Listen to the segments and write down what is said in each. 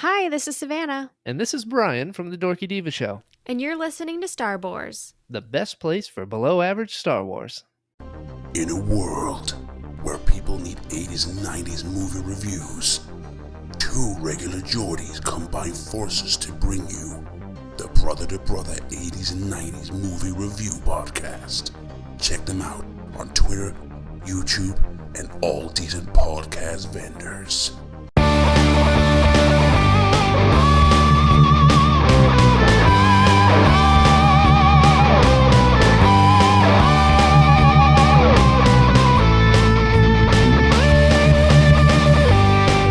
Hi, this is Savannah, And this is Brian from the Dorky Diva Show, and you're listening to Star Wars. the best place for below average Star Wars. In a world where people need 80s and 90s movie reviews, two regular Geordies combine forces to bring you the Brother to Brother 80s and 90s movie review podcast. Check them out on Twitter, YouTube, and all decent podcast vendors.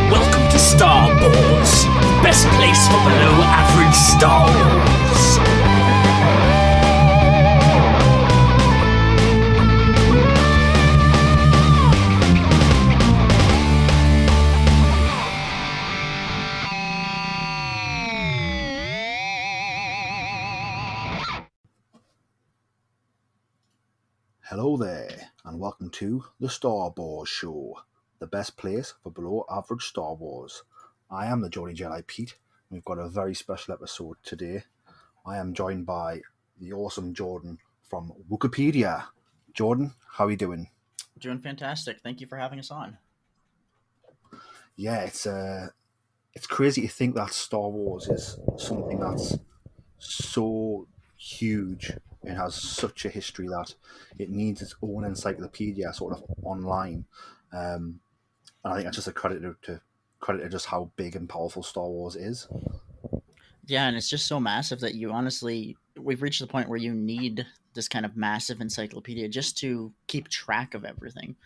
Welcome to Star Wars, best place for below average Star Wars. Hello there, and welcome to the Star Wars Show, the best place for below average Star Wars. I am the Geordie Jedi Pete. We've got a very special episode today. I am joined by the awesome Jordan from Wookieepedia. Jordan, how are you doing? Doing fantastic. Thank you for having us on. Yeah, it's crazy to think that Star Wars is something that's so huge and has such a history that it needs its own encyclopedia sort of online. And I think that's just a credit to just how big and powerful Star Wars is. Yeah, and it's just so massive that we've reached the point where you need this kind of massive encyclopedia just to keep track of everything.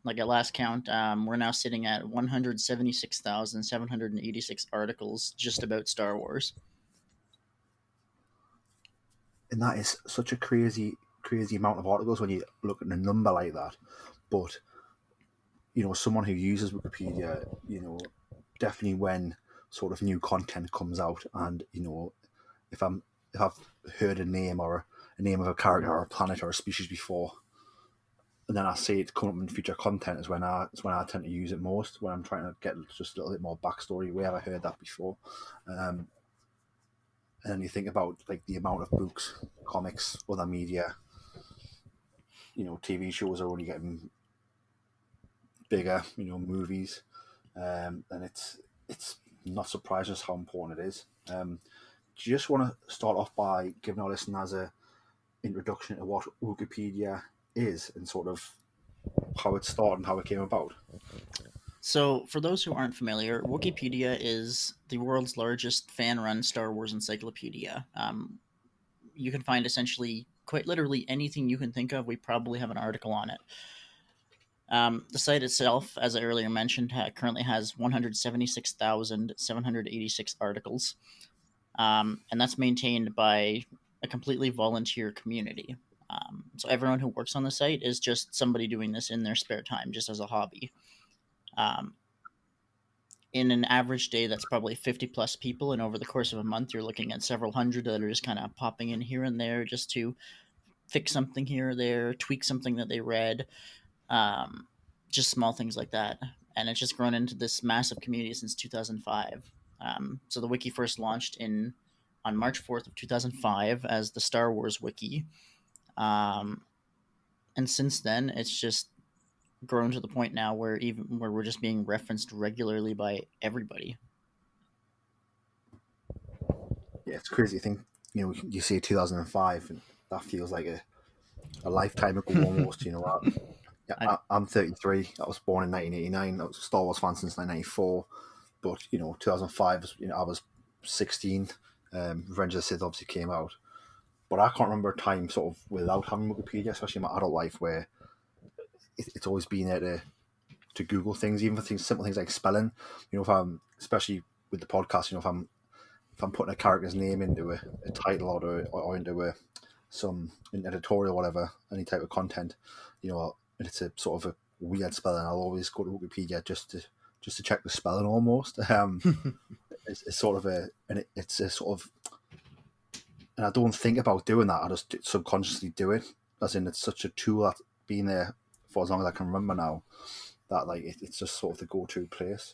Like at last count, we're now sitting at 176,786 articles just about Star Wars. And that is such a crazy amount of articles when you look at a number like that. But someone who uses Wikipedia, definitely when sort of new content comes out, and if I've heard a name or a name of a character or a planet or a species before, and then I see it come up in future content, is when I tend to use it most, when I'm trying to get just a little bit more backstory. Where have I heard that before? And then you think about like the amount of books, comics, other media, TV shows are only getting bigger, movies, and it's not surprising just how important it is. Do you just want to start off by giving our listeners an introduction to what Wookieepedia is and sort of how it started and how it came about? So, for those who aren't familiar, Wookieepedia is the world's largest fan-run Star Wars encyclopedia. You can find essentially, quite literally, anything you can think of. We probably have an article on it. The site itself, as I earlier mentioned, currently has 176,786 articles, and that's maintained by a completely volunteer community. So everyone who works on the site is just somebody doing this in their spare time, just as a hobby. In an average day, that's probably 50 plus people, and over the course of a month, you're looking at several hundred that are just kind of popping in here and there just to fix something here or there, tweak something that they read, just small things like that. And it's just grown into this massive community since 2005. So the wiki first launched on March 4th of 2005 as the Star Wars Wiki. And since then, it's just grown to the point now where we're just being referenced regularly by everybody. Yeah, it's crazy to think, you say 2005 and that feels like a lifetime ago almost. I'm 33. I was born in 1989. I was a Star Wars fan since 1994. But 2005 was, I was 16. Revenge of the Sith obviously came out, but I can't remember a time sort of without having Wikipedia, especially in my adult life, where it's always been there to Google things, even for simple things like spelling. If I'm, especially with the podcast, if I'm putting a character's name into a title or into some editorial, whatever, any type of content, and it's a sort of a weird spelling, I'll always go to Wikipedia just to check the spelling almost. It's sort of it's a sort of, and I don't think about doing that. I just subconsciously do it, as in it's such a tool that's been there for as long as I can remember now, that like it's just sort of the go-to place.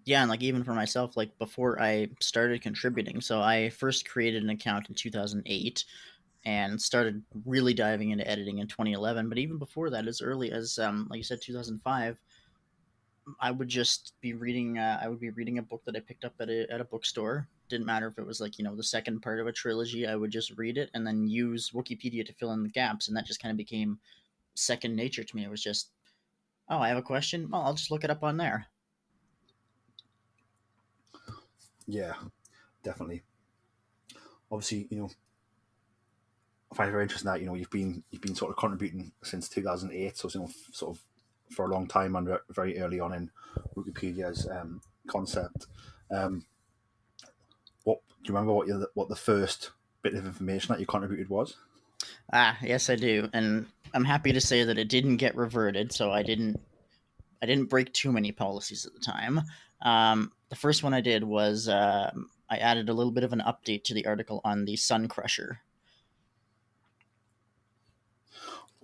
Yeah, and like even for myself, like before I started contributing, so I first created an account in 2008 and started really diving into editing in 2011. But even before that, as early as like you said, 2005, I would just be reading. I would be reading a book that I picked up at a bookstore. Didn't matter if it was like the second part of a trilogy. I would just read it and then use Wookieepedia to fill in the gaps, and that just kind of became second nature to me. It was just, oh, I have a question. Well, I'll just look it up on there. Yeah, definitely. Obviously, I find it very interesting that you've been sort of contributing since 2008, so sort of for a long time and very early on in Wikipedia's concept. Um, what do you remember? What the first bit of information that you contributed was? Ah, yes, I do, and I'm happy to say that it didn't get reverted. So I didn't break too many policies at the time. The first one I did was I added a little bit of an update to the article on the Sun Crusher.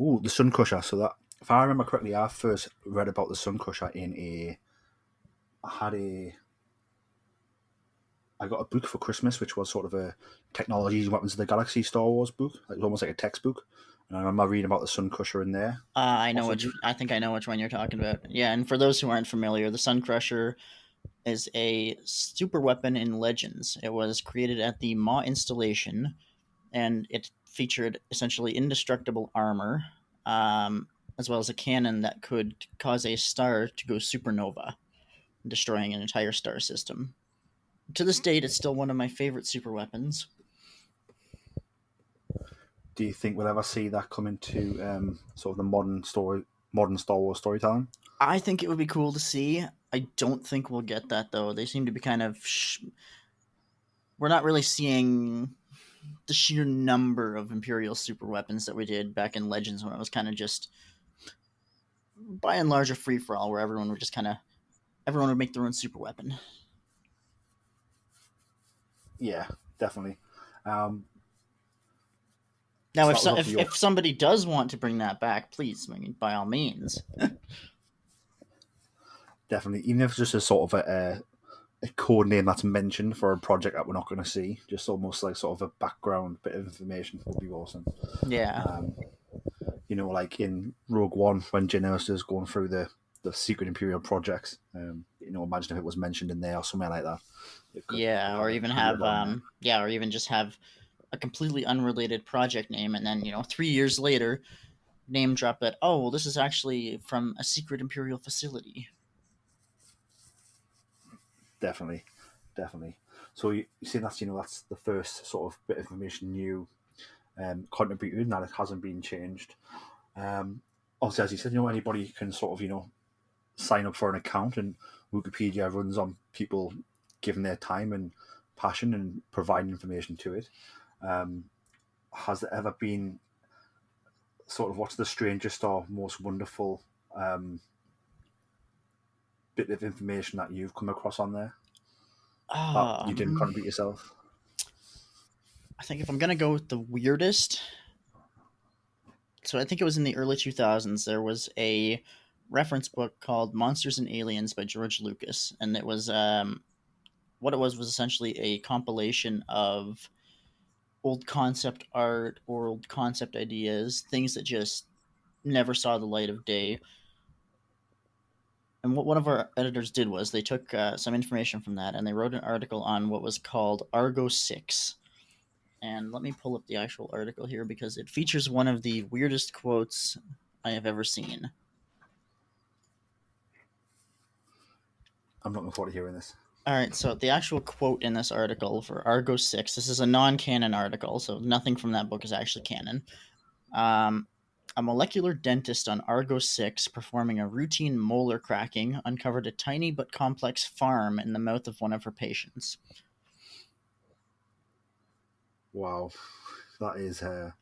Oh, the Sun Crusher. So that, if I remember correctly, I first read about the Sun Crusher I had a, I got a book for Christmas, which was sort of a technologies and weapons of the galaxy Star Wars book. It was almost like a textbook, and I remember reading about the Sun Crusher in there. I know which. Possibly. I think I know which one you're talking about. Yeah, and for those who aren't familiar, the Sun Crusher is a super weapon in Legends. It was created at the Maw installation, and it featured essentially indestructible armor, as well as a cannon that could cause a star to go supernova, destroying an entire star system. To this date, it's still one of my favorite super weapons. Do you think we'll ever see that come into sort of the modern Star Wars storytelling? I think it would be cool to see. I don't think we'll get that though. They seem to be kind of. We're not really seeing the sheer number of Imperial super weapons that we did back in Legends when it was kind of just, by and large, a free for all where everyone would make their own super weapon. Yeah, definitely. Um, Now, so that was obviously your if somebody does want to bring that back, please, I mean, by all means. definitely, even if it's just a sort of a code name that's mentioned for a project that we're not going to see, just almost like sort of a background bit of information would be awesome. Yeah. Like in Rogue One when Jyn Erso's going through the secret Imperial projects. Imagine if it was mentioned in there or something like that. Yeah, or even have or even just have a completely unrelated project name, and then 3 years later, name drop that. Oh, well, this is actually from a secret Imperial facility. Definitely, definitely. So you see that's the first sort of bit of information you contributed, and that it hasn't been changed. Obviously, as you said, anybody can sort of sign up for an account, and Wikipedia runs on people giving their time and passion and providing information to it. Has there ever been sort of what's the strangest or most wonderful bit of information that you've come across on there that you didn't contribute yourself? I think if I'm gonna go with the weirdest, so I think it was in the early 2000s. There was a reference book called Monsters and Aliens by George Lucas, and it was what it was essentially a compilation of old concept art or old concept ideas, things that just never saw the light of day. And what one of our editors did was they took some information from that and they wrote an article on what was called Argo 6. And let me pull up the actual article here because it features one of the weirdest quotes I have ever seen. I'm looking forward to hearing this. All right, so the actual quote in this article for Argo 6, this is a non-canon article, so nothing from that book is actually canon. A molecular dentist on Argo 6 performing a routine molar cracking uncovered a tiny but complex farm in the mouth of one of her patients. Wow, that is. And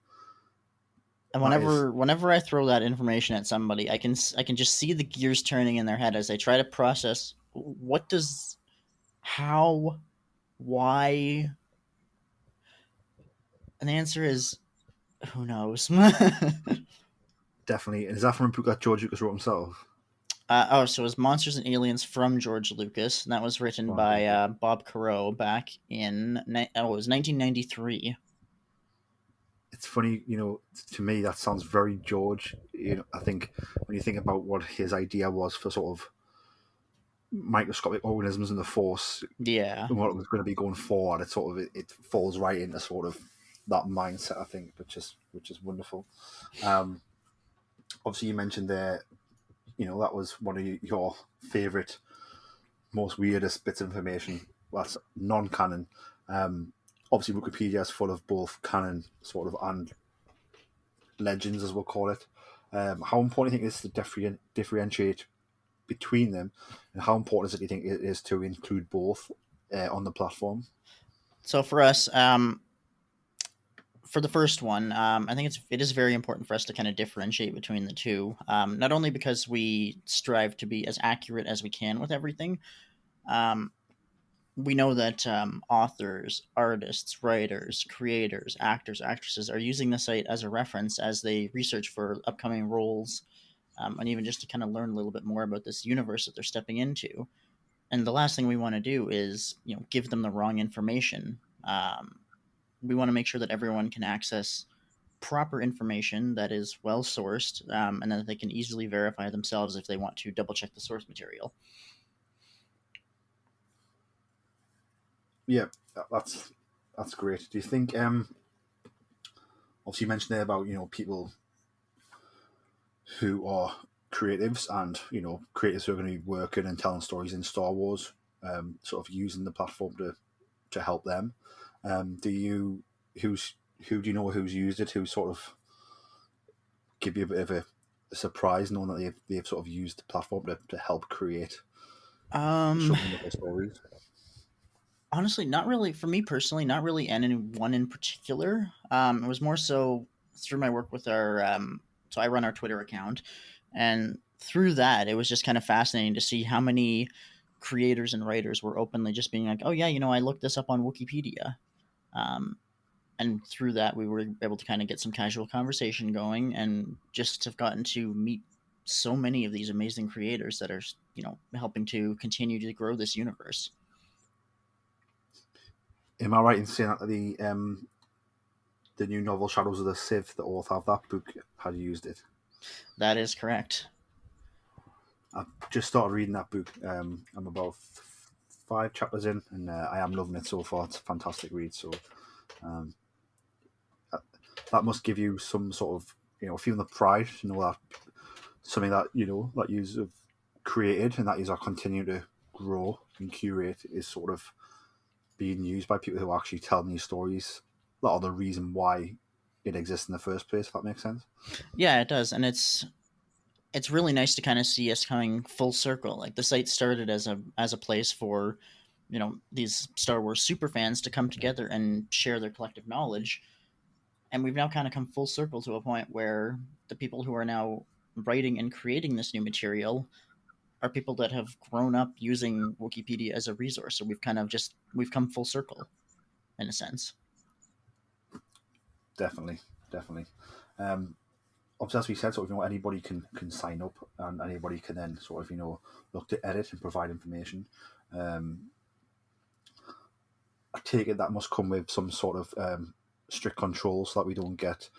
whenever I throw that information at somebody, I can just see the gears turning in their head as they try to process how, why, and the answer is who knows. Definitely. And is that from a book that George Lucas wrote himself? So it was Monsters and Aliens from George Lucas, and that was written by Bob Caro back in it was 1993. It's funny, to me that sounds very George. I think when you think about what his idea was for sort of microscopic organisms in the Force, Yeah. and what it was going to be going forward, it falls right into sort of that mindset, I think, which is wonderful. Obviously, you mentioned there, that was one of your favourite, most weirdest bits of information. That's non-canon. Obviously, Wikipedia is full of both canon sort of and legends, as we'll call it. How important do you think it is to differentiate between them, and how important is it, do you think it is to include both on the platform? So for us, for the first one, I think it is very important for us to kind of differentiate between the two. Not only because we strive to be as accurate as we can with everything. We know that authors, artists, writers, creators, actors, actresses are using the site as a reference as they research for upcoming roles, and even just to kind of learn a little bit more about this universe that they're stepping into. And the last thing we want to do is, give them the wrong information. We want to make sure that everyone can access proper information that is well sourced, and that they can easily verify themselves if they want to double check the source material. Yeah, that's great. Do you think? Obviously, you mentioned there about people who are creatives and creatives who are going to be working and telling stories in Star Wars, sort of using the platform to help them. Do you who do you know who's used it? Who sort of give you a bit of a surprise knowing that they've sort of used the platform to help create something with their stories? Honestly, not really. For me personally, not really anyone in particular. It was more so through my work with our. So I run our Twitter account, and through that, it was just kind of fascinating to see how many creators and writers were openly just being like, "Oh yeah, I looked this up on Wookieepedia," um, and through that, we were able to kind of get some casual conversation going, and just have gotten to meet so many of these amazing creators that are helping to continue to grow this universe. Am I right in saying that the new novel Shadows of the Sith, the author of that book, had used it? That is correct. I've just started reading that book. I'm about 5 chapters in, and I am loving it so far. It's a fantastic read. So um, that must give you some sort of feeling of pride to know that something that that you have created and that you are continuing to grow and curate is sort of being used by people who are actually telling these stories that are the reason why it exists in the first place. If that makes sense. Yeah, it does, and it's really nice to kind of see us coming full circle. Like the site started as a place for these Star Wars super fans to come together and share their collective knowledge, and we've now kind of come full circle to a point where the people who are now writing and creating this new material are people that have grown up using Wikipedia as a resource. So we've come full circle in a sense. Definitely. Obviously, as we said, sort of anybody can sign up and anybody can then sort of look to edit and provide information. I take it that must come with some sort of strict controls so that we don't get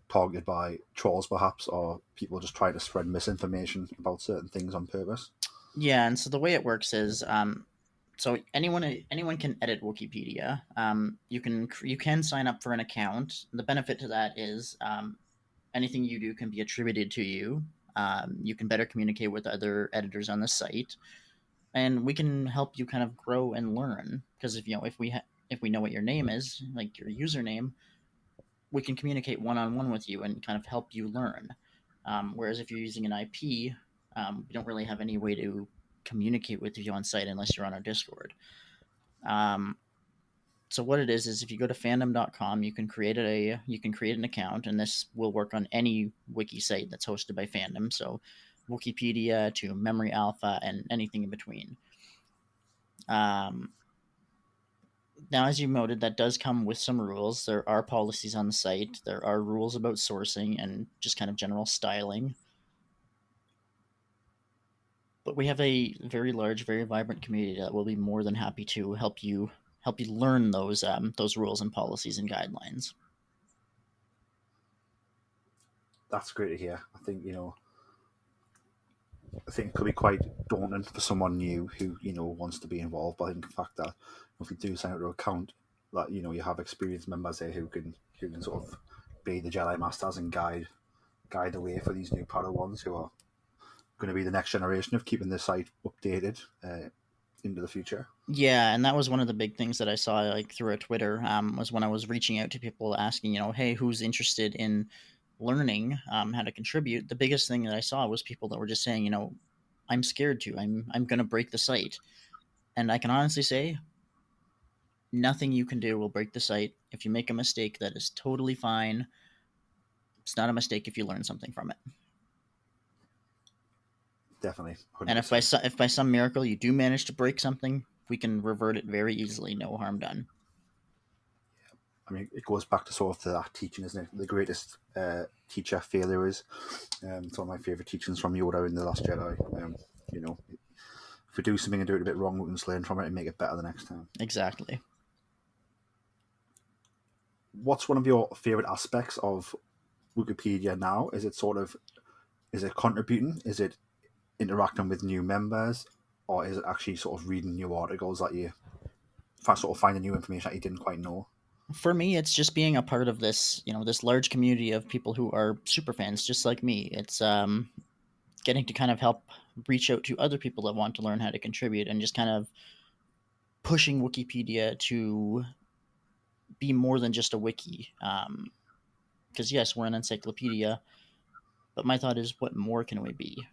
targeted by trolls, perhaps, or people just trying to spread misinformation about certain things on purpose. Yeah, and so the way it works is, so anyone can edit Wikipedia. You can sign up for an account. The benefit to that is, anything you do can be attributed to you. You can better communicate with other editors on the site, and we can help you kind of grow and learn. Because if we know what your name is, like your username, we can communicate one on one with you and kind of help you learn. Whereas if you're using an IP, we don't really have any way to communicate with you on site unless you're on our Discord. Um, so what it is if you go to fandom.com, you can create an account, and this will work on any wiki site that's hosted by fandom. So Wookieepedia to Memory Alpha and anything in between. Now, as you noted, that does come with some rules. There are policies on the site. There are rules about sourcing and just kind of general styling. But we have a very large, very vibrant community that will be more than happy to help you learn those rules and policies and guidelines. That's great to hear. I think it could be quite daunting for someone new who wants to be involved. But I think the fact that if you do sign up to an account, that you have experienced members there who can sort of be the Jedi Masters and guide the way for these new Padawans who are going to be the next generation of keeping the site updated into the future. Yeah, and that was one of the big things that I saw like through a Twitter, was when I was reaching out to people asking, hey, who's interested in learning how to contribute. The biggest thing that I saw was people that were just saying, I'm scared to. I'm going to break the site, and I can honestly say, nothing you can do will break the site. If you make a mistake, that is totally fine. It's not a mistake if you learn something from it. Definitely. 100%. And if by some miracle you do manage to break something, we can revert it very easily. No harm done. I mean, it goes back to sort of that teaching, isn't it? The greatest teacher failure is. It's one of my favourite teachings from Yoda in The Last Jedi. If we do something and do it a bit wrong, we can just learn from it and make it better the next time. Exactly. What's one of your favourite aspects of Wookieepedia now? Is it contributing? Is it interacting with new members? Or is it actually sort of reading new articles that you sort of finding new information that you didn't quite know? For me, it's just being a part of this, this large community of people who are super fans, just like me. It's getting to kind of help reach out to other people that want to learn how to contribute, and just kind of pushing Wookieepedia to be more than just a wiki. Because yes, we're an encyclopedia, but my thought is, what more can we be?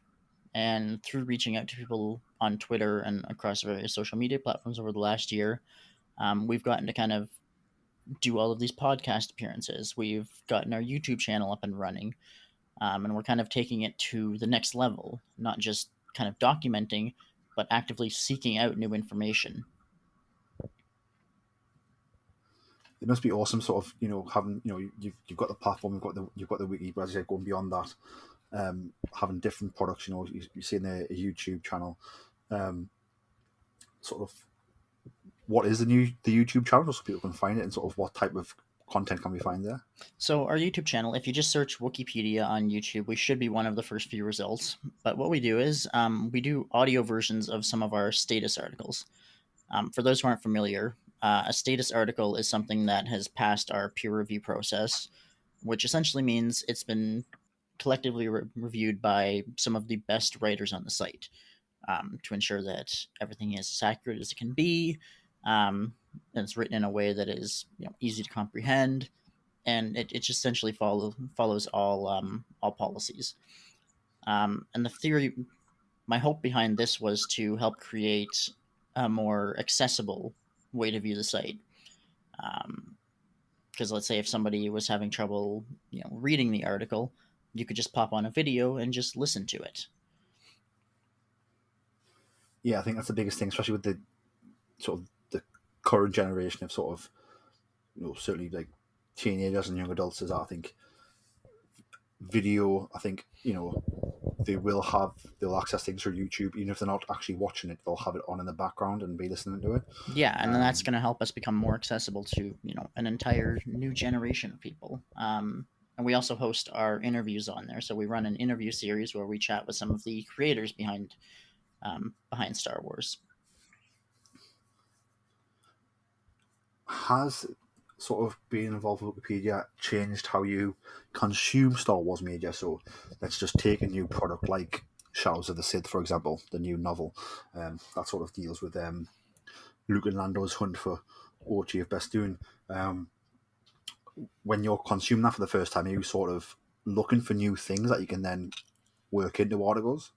And through reaching out to people on Twitter and across various social media platforms over the last year, we've gotten to kind of do all of these podcast appearances. We've gotten our YouTube channel up and running, and we're kind of taking it to the next level, not just kind of documenting, but actively seeking out new information. It must be awesome, sort of, having, you've got the platform, you've got the wiki, but as you said, going beyond that, having different products, you see in the YouTube channel, sort of, what is the YouTube channel so people can find it, and sort of what type of content can we find there? So our YouTube channel, if you just search Wookieepedia on YouTube, we should be one of the first few results. But what we do is we do audio versions of some of our status articles. For those who aren't familiar, a status article is something that has passed our peer review process, which essentially means it's been collectively reviewed by some of the best writers on the site, to ensure that everything is as accurate as it can be. And it's written in a way that is easy to comprehend, and it just essentially follows all policies. And the theory, my hope behind this was to help create a more accessible way to view the site. Because let's say if somebody was having trouble, reading the article, you could just pop on a video and just listen to it. Yeah, I think that's the biggest thing, especially with the sort of the current generation of sort of, certainly like teenagers and young adults. Is that I think video. I think they'll access things through YouTube, even if they're not actually watching it. They'll have it on in the background and be listening to it. Yeah, and then that's going to help us become more accessible to an entire new generation of people. And we also host our interviews on there. So we run an interview series where we chat with some of the creators behind Star Wars. Has sort of being involved with Wookieepedia changed how you consume Star Wars media? So let's just take a new product like Shadows of the Sith, for example, the new novel, that sort of deals with Luke and Lando's hunt for OG of Bestoon. When you're consuming that for the first time, are you sort of looking for new things that you can then work into articles?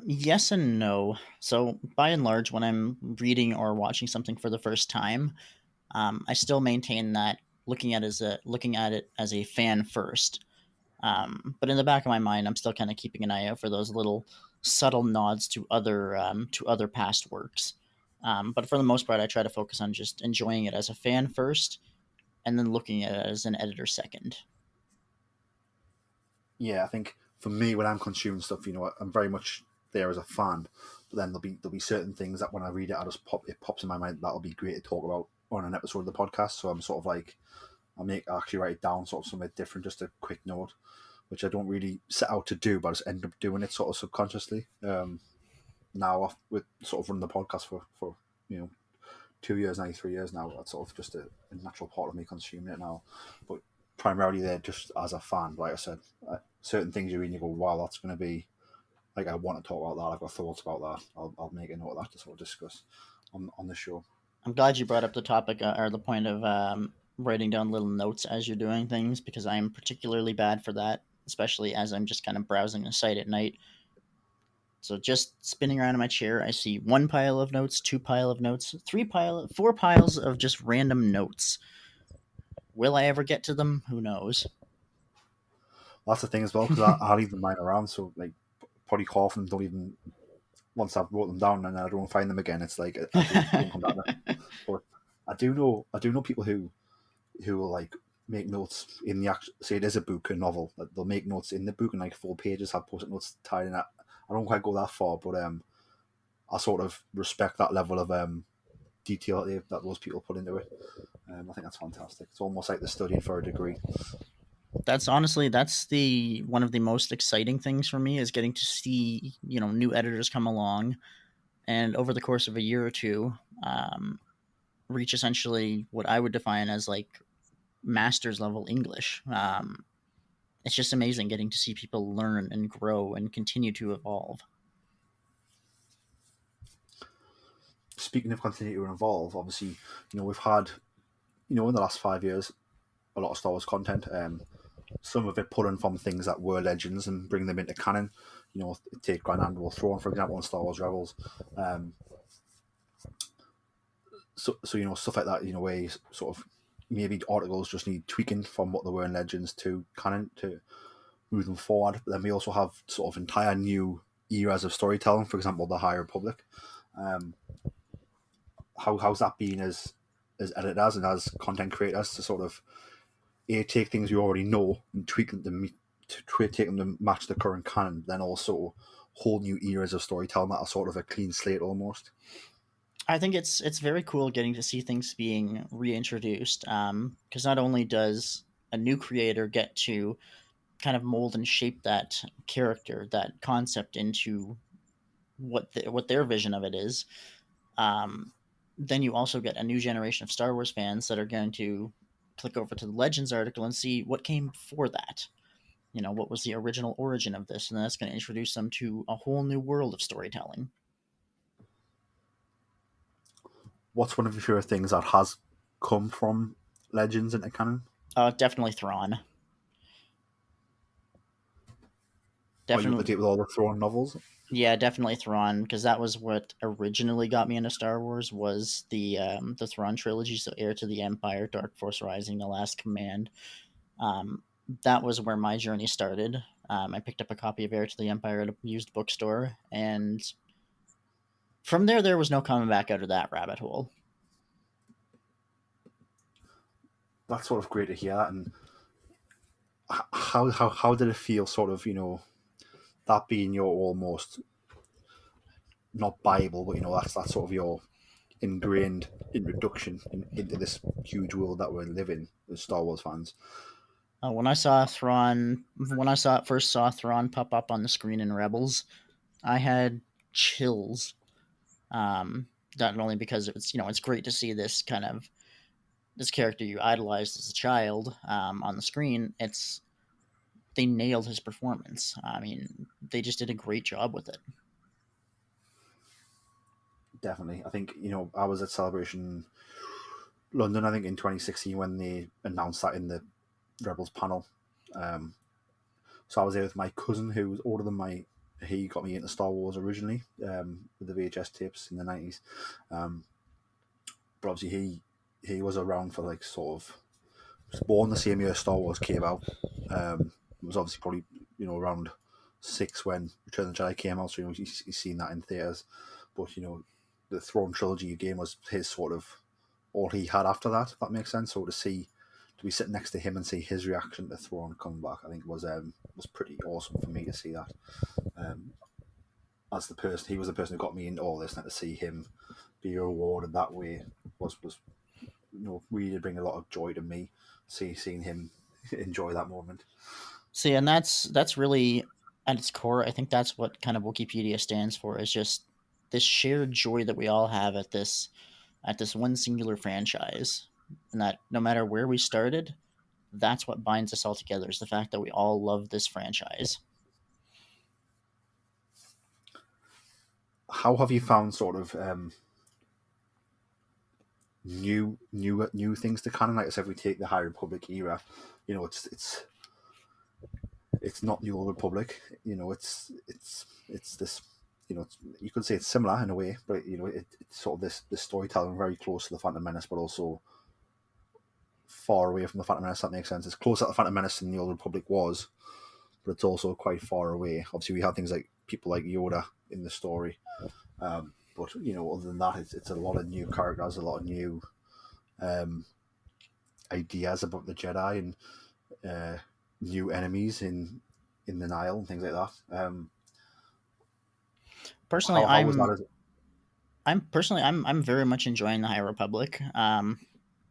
Yes and no. So by and large, when I'm reading or watching something for the first time, I still maintain that looking at it as a fan first. But in the back of my mind, I'm still kind of keeping an eye out for those little subtle nods to other past works. But for the most part, I try to focus on just enjoying it as a fan first, and then looking at it as an editor second. Yeah, I think for me, when I'm consuming stuff, I'm very much there as a fan. But then there'll be certain things that when I read it, it pops in my mind that'll be great to talk about on an episode of the podcast. So I'm sort of like I actually write it down sort of something different, just a quick note, which I don't really set out to do, but I just end up doing it sort of subconsciously. Now with sort of running the podcast for 2 years now, 3 years now, that's sort of just a natural part of me consuming it now. But primarily they're just as a fan, like I said, certain things you read and you go, wow, that's going to be, like, I want to talk about that, I've got thoughts about that, I'll make a note of that to sort of discuss on the show. I'm glad you brought up the topic or the point of writing down little notes as you're doing things, because I am particularly bad for that, especially as I'm just kind of browsing the site at night. So just spinning around in my chair, I see one pile of notes, two pile of notes, four piles of just random notes. Will I ever get to them? Who knows? That's the thing as well, because I leave them lying around, so like probably half of them don't even, once I've wrote them down and I don't find them again, it's like I don't come back there. But I do know people who will like make notes in the actual, say it is a book, a novel, that they'll make notes in the book and like 4 pages have post-it notes tied in that. I don't quite go that far, but I sort of respect that level of detail that those people put into it. I think that's fantastic. It's almost like they're studying for a degree. That's the one of the most exciting things for me, is getting to see new editors come along, and over the course of a year or two, reach essentially what I would define as like master's level English. It's just amazing getting to see people learn and grow and continue to evolve. Speaking of continue to evolve, obviously, we've had, in the last 5 years, a lot of Star Wars content. Some of it pulling from things that were legends and bring them into canon. Take Grand Admiral Thrawn, for example, on Star Wars Rebels. So stuff like that, where you sort of maybe articles just need tweaking from what they were in Legends to canon to move them forward. But then we also have sort of entire new eras of storytelling, for example, the High Republic. How's that been as editors and as content creators to sort of take things you already know and tweak them to take them to match the current canon, then also whole new eras of storytelling that are sort of a clean slate almost? I think it's very cool getting to see things being reintroduced, because not only does a new creator get to kind of mold and shape that character, that concept into what their vision of it is, then you also get a new generation of Star Wars fans that are going to click over to the Legends article and see what came before that. What was the original origin of this, and that's going to introduce them to a whole new world of storytelling. What's one of your favorite things that has come from Legends into canon? Definitely Thrawn. Definitely. What you did with all the Thrawn novels? Yeah, definitely Thrawn, because that was what originally got me into Star Wars, was the Thrawn trilogy, so Heir to the Empire, Dark Force Rising, The Last Command. That was where my journey started. I picked up a copy of Heir to the Empire at a used bookstore, and from there was no coming back out of that rabbit hole. That's sort of great to hear that. And how did it feel, sort of, that being your almost, not Bible, but that's sort of your ingrained introduction into this huge world that we're living as Star Wars fans? When I first saw Thrawn pop up on the screen in Rebels, I had chills. Not only because it's great to see this character you idolized as a child on the screen. They nailed his performance. I mean, they just did a great job with it. Definitely. I think, I was at Celebration London, I think in 2016, when they announced that in the Rebels panel. So I was there with my cousin, who was older than he got me into Star Wars originally, with the VHS tapes in the 90s. But obviously he was around for was born the same year Star Wars came out. It was obviously probably, around 6 when Return of the Jedi came out, so he's seen that in theaters. But the Throne trilogy game was his sort of all he had after that, if that makes sense. So to be sitting next to him and see his reaction to Throne coming back, I think was pretty awesome for me to see that. as the person, he was the person who got me into all this, and to see him be rewarded that way was really bring a lot of joy to me. Seeing him enjoy that moment. See, and that's really at its core. I think that's what kind of Wookieepedia stands for. Is just this shared joy that we all have at this one singular franchise, and that no matter where we started, that's what binds us all together. Is the fact that we all love this franchise. How have you found sort of new things to canon? Like I said, we take the High Republic era. It's not the Old Republic. It's this. You could say it's similar in a way, but it's sort of this storytelling very close to the Phantom Menace, but also far away from the Phantom Menace. That makes sense. It's closer to the Phantom Menace than the Old Republic was, but it's also quite far away. Obviously, we have things like people like Yoda in the story, but other than that, it's a lot of new characters, a lot of new ideas about the Jedi, and new enemies in the Nile and things like that. Personally, how was that I'm very much enjoying the High Republic.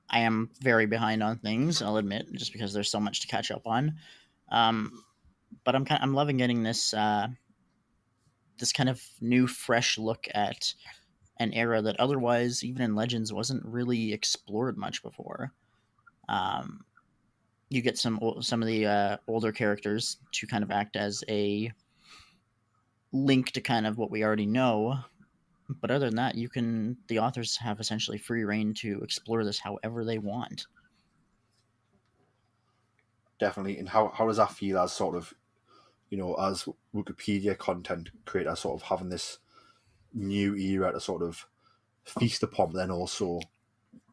I am very behind on things, I'll admit, just because there's so much to catch up on. But I'm loving getting this this kind of new, fresh look at an era that otherwise, even in Legends, wasn't really explored much before. You get some of the older characters to kind of act as a link to kind of what we already know. But other than that, the authors have essentially free reign to explore this however they want. Definitely. And how does that feel as sort of, as Wookieepedia content creator, sort of having this new era to sort of feast upon, but then also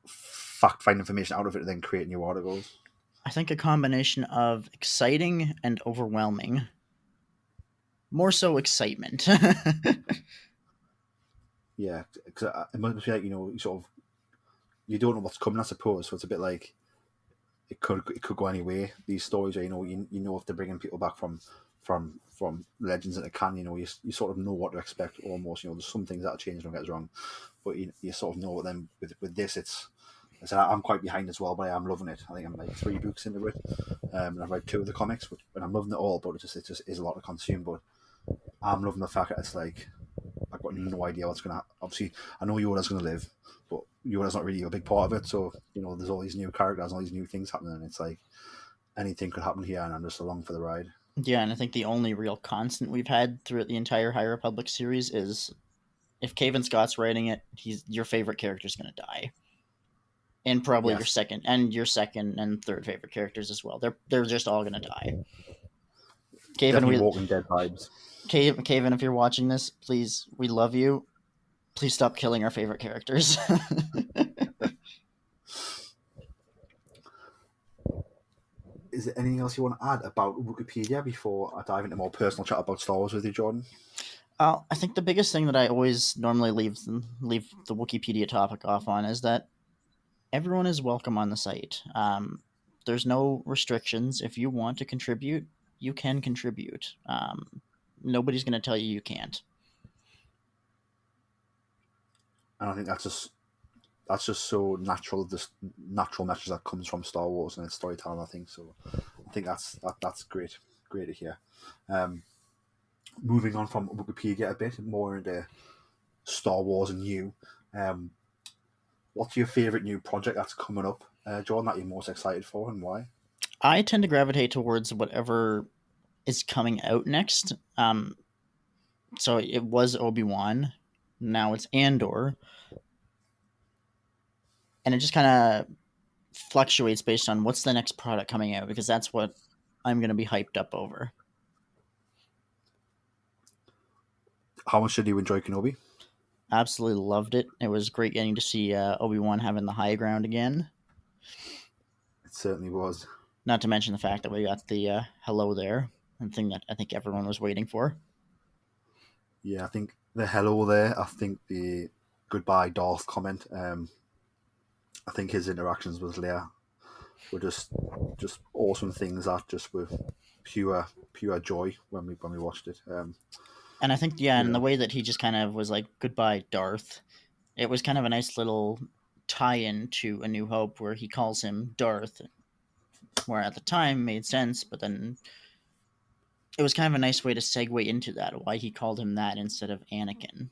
find information out of it and then create new articles? I think a combination of exciting and overwhelming. More so excitement. Yeah, because it must be like, sort of, you don't know what's coming, I suppose. So it's a bit like it could go any way. These stories, where, you know if they're bringing people back from Legends into canon, you sort of know what to expect almost. There's some things that change, don't get us wrong, but you sort of know. Then with this, I said I'm quite behind as well, but I am loving it. I think I'm like 3 books into it, and I've read 2 of the comics, and I'm loving it all. But it just is a lot to consume. But I'm loving the fact that it's like I've got no idea what's going to happen. Obviously, I know Yoda's going to live, but Yoda's not really a big part of it. So, there's all these new characters, all these new things happening, and it's like anything could happen here, and I'm just along for the ride. Yeah, and I think the only real constant we've had throughout the entire High Republic series is if Cavan Scott's writing it, your favorite character's going to die. And probably Yes. your second and third favorite characters as well. They're just all going to die. Definitely Walking Dead vibes. Cavan, if you're watching this, please, we love you. Please stop killing our favorite characters. Is there anything else you want to add about Wookieepedia before I dive into more personal chat about Star Wars with you, Jordan? I think the biggest thing that I always normally leave the Wookieepedia topic off on is that everyone is welcome on the site. There's no restrictions. If you want to contribute, you can contribute. Nobody's going to tell you can't. And I think that's just so natural. This natural message that comes from Star Wars and its storytelling. I think so. I think that's great to hear. Moving on from Wookieepedia a bit more into Star Wars and you. What's your favorite new project that's coming up, Jordan, that you're most excited for, and why? I tend to gravitate towards whatever is coming out next. So it was Obi-Wan. Now it's Andor. And it just kind of fluctuates based on what's the next product coming out, because that's what I'm going to be hyped up over. How much did you enjoy Kenobi? Absolutely loved it. It was great getting to see Obi-Wan having the high ground again. It certainly was. Not to mention the fact that we got the hello there, and thing that I think everyone was waiting for. Yeah, I think the hello there. I think the goodbye Darth comment. I think his interactions with Leia were just awesome things that just were pure joy when we watched it. And I think, yeah, and the way that he just kind of was like, goodbye, Darth, it was kind of a nice little tie in to A New Hope where he calls him Darth, where at the time made sense, but then it was kind of a nice way to segue into that, why he called him that instead of Anakin.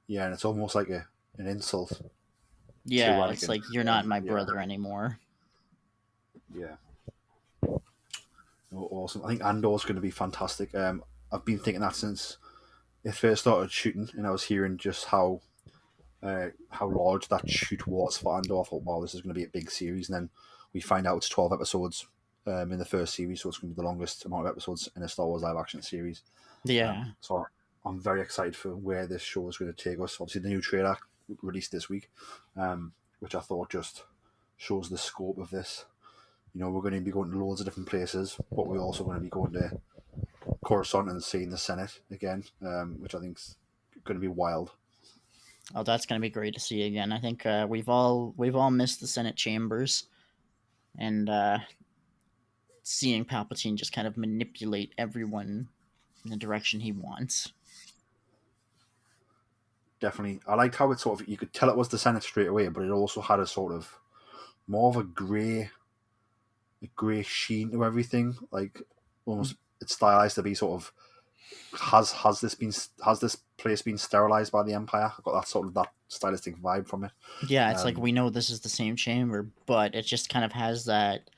Yeah, and it's almost like an insult to Yeah, it's Anakin. like, you're not my brother anymore. Yeah. Oh, awesome. I think Andor's going to be fantastic. I've been thinking that since it first started shooting, and I was hearing just how large that shoot was for Andor. I thought, wow, this is going to be a big series. And then we find out it's 12 episodes in the first series, so it's going to be the longest amount of episodes in a Star Wars live action series. Yeah. So I'm very excited for where this show is going to take us. Obviously, the new trailer released this week, which I thought just shows the scope of this. You know, we're going to be going to loads of different places, but we're also going to be going to Coruscant and seeing the Senate again, which I think is going to be wild. Oh, that's going to be great to see again. I think we've all missed the Senate chambers, and seeing Palpatine just kind of manipulate everyone in the direction he wants. Definitely. I liked how it sort of, you could tell it was the Senate straight away, but it also had a sort of more of a grey sheen to everything. Like almost it's stylized to be sort of has this place been sterilized by the Empire? I got that sort of that stylistic vibe from it. Yeah, it's like we know this is the same chamber, but it just kind of has that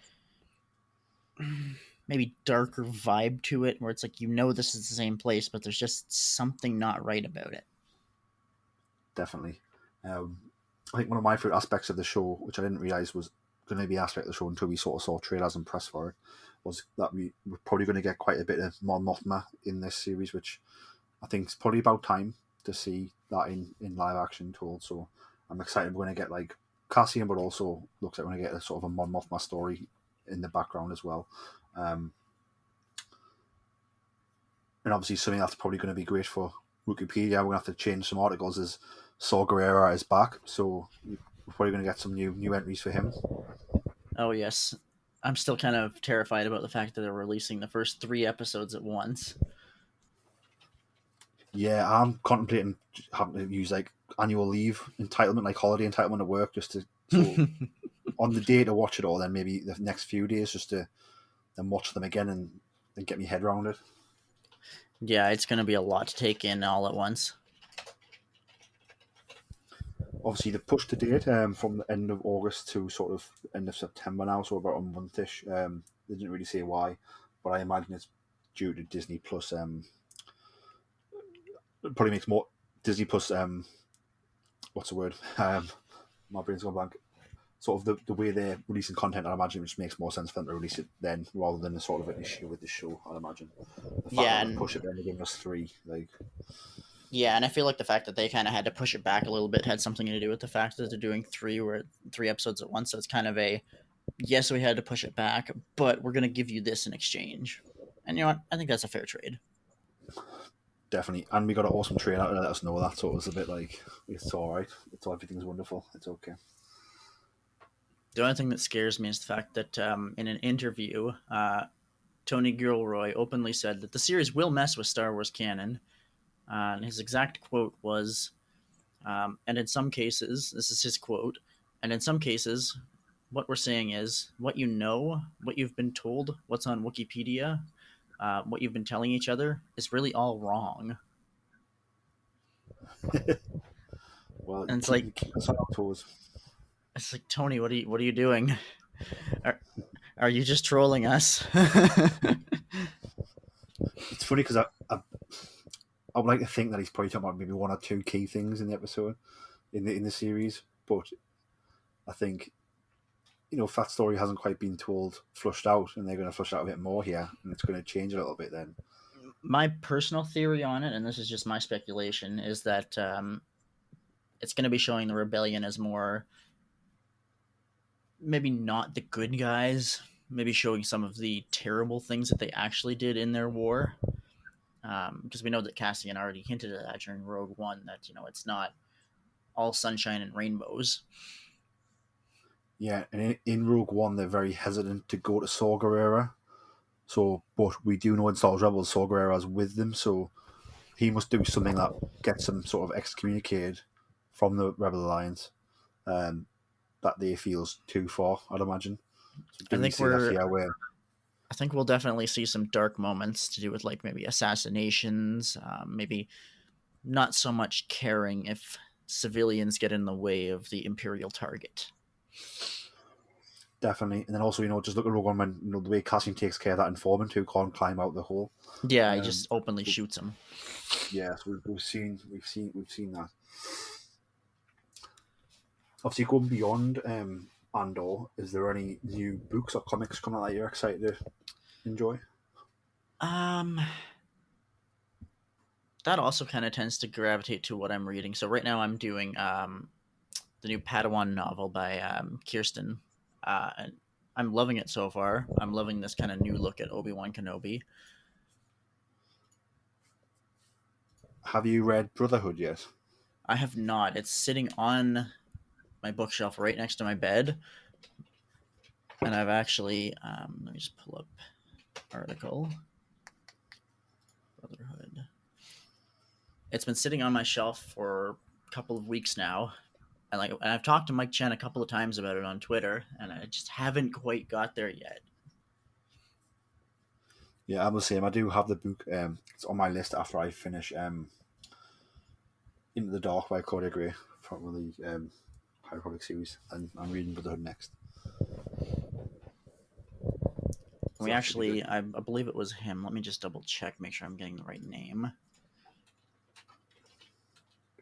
maybe darker vibe to it where it's like, you know, this is the same place, but there's just something not right about it. Definitely. I think one of my favorite aspects of the show, which I didn't realize was going to be an aspect of the show until we sort of saw trailers and press for it, was that we're probably going to get quite a bit of Mon Mothma in this series, which I think is probably about time to see that in live action told. So I'm excited we're going to get like Cassian, but also looks like we're going to get a sort of a Mon Mothma story in the background as well. And obviously something that's probably going to be great for Wookieepedia. We're going to have to change some articles as Saw Gerrera is back, so we're probably going to get some new entries for him. Oh yes, I'm still kind of terrified about the fact that they're releasing the first 3 episodes at once. Yeah, I'm contemplating having to use like annual leave entitlement, like holiday entitlement at work, just to on the day to watch it all. Then maybe the next few days just to then watch them again and get my head around it. Yeah, it's going to be a lot to take in all at once. Obviously, the push to date from the end of August to sort of end of September now, so about a month-ish. They didn't really say why, but I imagine it's due to Disney Plus. It probably makes more Disney Plus. What's the word? My brain's gone blank. Sort of the way they're releasing content, I imagine it just makes more sense for them to release it then rather than a sort of an issue with the show. I imagine. The fact that they push it then they're giving us 3, like. Yeah, and I feel like the fact that they kind of had to push it back a little bit had something to do with the fact that they're doing 3 episodes at once. So it's kind of a, yes, we had to push it back, but we're going to give you this in exchange. And you know what? I think that's a fair trade. Definitely. And we got an awesome trailer to let us know that, so it was a bit like, it's all right. Everything's wonderful. It's okay. The only thing that scares me is the fact that in an interview, Tony Gilroy openly said that the series will mess with Star Wars canon. And his exact quote was, and in some cases, this is his quote, and in some cases, what we're saying is, what you know, what you've been told, what's on Wookieepedia, what you've been telling each other is really all wrong. Well, and it's like, Tony, what are you doing? Are you just trolling us? It's funny because I would like to think that he's probably talking about maybe 1 or 2 key things in the episode, in the series, but I think, you know, if that story hasn't quite been flushed out, and they're going to flush out a bit more here, and it's going to change a little bit then. My personal theory on it, and this is just my speculation, is that it's going to be showing the rebellion as more, maybe not the good guys, maybe showing some of the terrible things that they actually did in their war. Because we know that Cassian already hinted at that during Rogue One, that, you know, it's not all sunshine and rainbows. Yeah, and in Rogue One, they're very hesitant to go to Saw Gerrera. So, but we do know in Star Wars Rebels, Saw Gerrera's with them, so he must do something that gets him sort of excommunicated from the Rebel Alliance. That they feels too far, I'd imagine. So I do we think see that we're here where I think we'll definitely see some dark moments to do with like maybe assassinations, maybe not so much caring if civilians get in the way of the Imperial target. definitely, and then also just look at Rogue One when the way Cassian takes care of that informant who can't climb out the hole. Yeah, he Um, just openly shoots him. yeah, so we've seen that. Obviously, going beyond Andor, is there any new books or comics coming out that you're excited to enjoy? Um, that also kind of tends to gravitate to what I'm reading. So right now I'm doing the new Padawan novel by Kirsten. And I'm loving it so far. I'm loving this kind of new look at Obi-Wan Kenobi. Have you read Brotherhood yet? I have not. It's sitting on my bookshelf right next to my bed. And I've actually, let me just pull up article. Brotherhood. It's been sitting on my shelf for a couple of weeks now. And I've talked to Mike Chen a couple of times about it on Twitter, and I just haven't quite got there yet. Yeah, I'm the same. I do have the book. It's on my list after I finish Into the Dark by Claudia Gray from the High Republic series, and I'm reading Brotherhood next. We actually, I believe it was him. Let me just double check, make sure I'm getting the right name.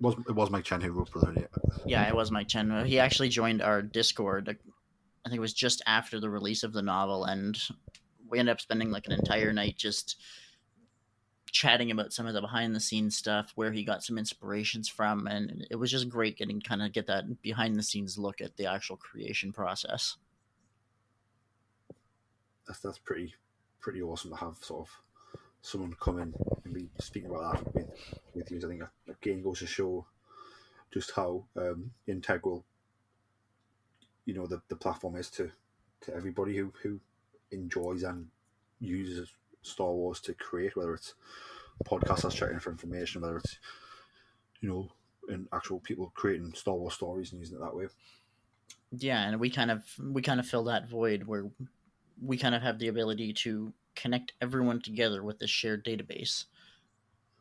It was Mike Chen who wrote Brotherhood. Yeah, it was Mike Chen. He actually joined our Discord. I think it was just after the release of the novel, and we ended up spending like an entire night just chatting about some of the behind the scenes stuff, where he got some inspirations from, and it was just great get that behind the scenes look at the actual creation process. That's pretty awesome to have sort of someone come in and be speaking about that with you. I think that again goes to show just how integral the platform is to everybody who enjoys and uses Star Wars to create, whether it's podcasts that's checking for information, whether it's in actual people creating Star Wars stories and using it that way. Yeah, and we kind of fill that void where we kind of have the ability to connect everyone together with this shared database.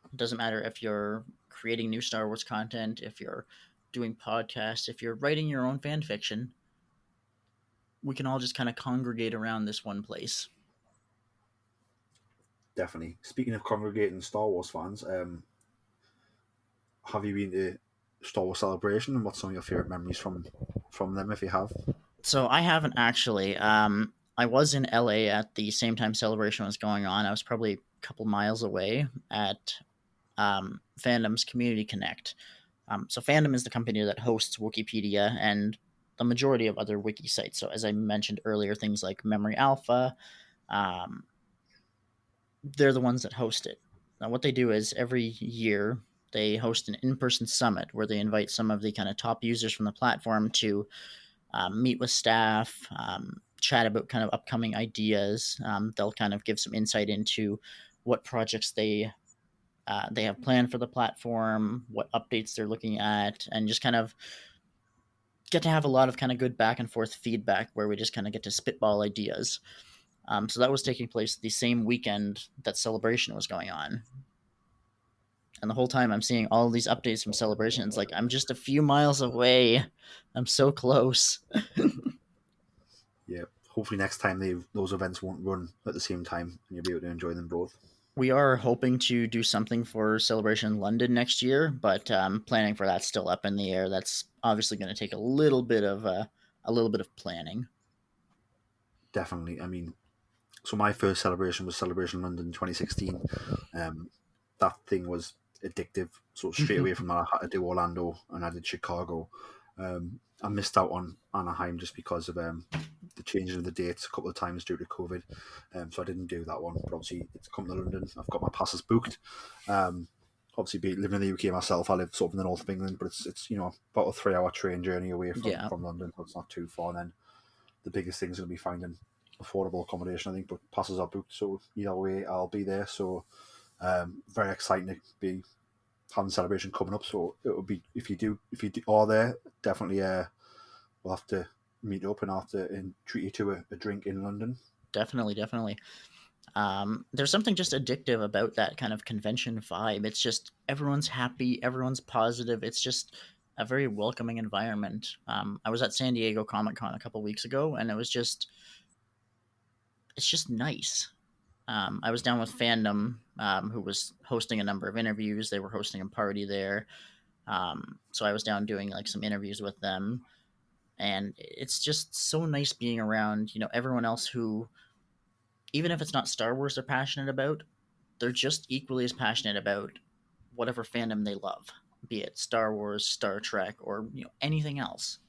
It doesn't matter if you're creating new Star Wars content, if you're doing podcasts, if you're writing your own fan fiction, we can all just kind of congregate around this one place. Definitely. Speaking of congregating Star Wars fans, have you been to Star Wars Celebration, and what's some of your favorite memories from them, if you have? So I haven't actually. I was in LA at the same time Celebration was going on. I was probably a couple miles away at Fandom's Community Connect. So Fandom is the company that hosts Wookieepedia and the majority of other wiki sites. So as I mentioned earlier, things like Memory Alpha, they're the ones that host it. Now what they do is every year they host an in-person summit where they invite some of the kind of top users from the platform to meet with staff, chat about kind of upcoming ideas. They'll kind of give some insight into what projects they have planned for the platform, what updates they're looking at, and just kind of get to have a lot of kind of good back and forth feedback where we just kind of get to spitball ideas. So that was taking place the same weekend that Celebration was going on. And the whole time I'm seeing all these updates from Celebration. It's like, I'm just a few miles away. I'm so close. Yeah. Hopefully next time those events won't run at the same time and you'll be able to enjoy them both. We are hoping to do something for Celebration London next year, but planning for that's still up in the air. That's obviously going to take a little bit of planning. Definitely. I mean, so my first celebration was Celebration London 2016. That thing was addictive. So straight away from that, I had to do Orlando and I did Chicago. I missed out on Anaheim just because of the changing of the dates a couple of times due to COVID. So I didn't do that one. But obviously, it's come to London. I've got my passes booked. Obviously, living in the UK myself, I live sort of in the north of England, but it's about a 3-hour train journey away from London. So it's not too far. And then the biggest thing is going to be finding affordable accommodation, I think. But passes are booked, so either way, I'll be there. So Very exciting to be having celebration coming up. So it will be if you are there, definitely we'll have to meet up and treat you to a drink in London. Definitely. There's something just addictive about that kind of convention vibe. It's just everyone's happy, everyone's positive. It's just a very welcoming environment. I was at San Diego Comic Con a couple weeks ago, and it's just nice. I was down with Fandom, who was hosting a number of interviews. They were hosting a party there, so I was down doing like some interviews with them, and it's just so nice being around everyone else who, even if it's not Star Wars they're passionate about, they're just equally as passionate about whatever fandom they love, be it Star Wars, Star Trek, or anything else.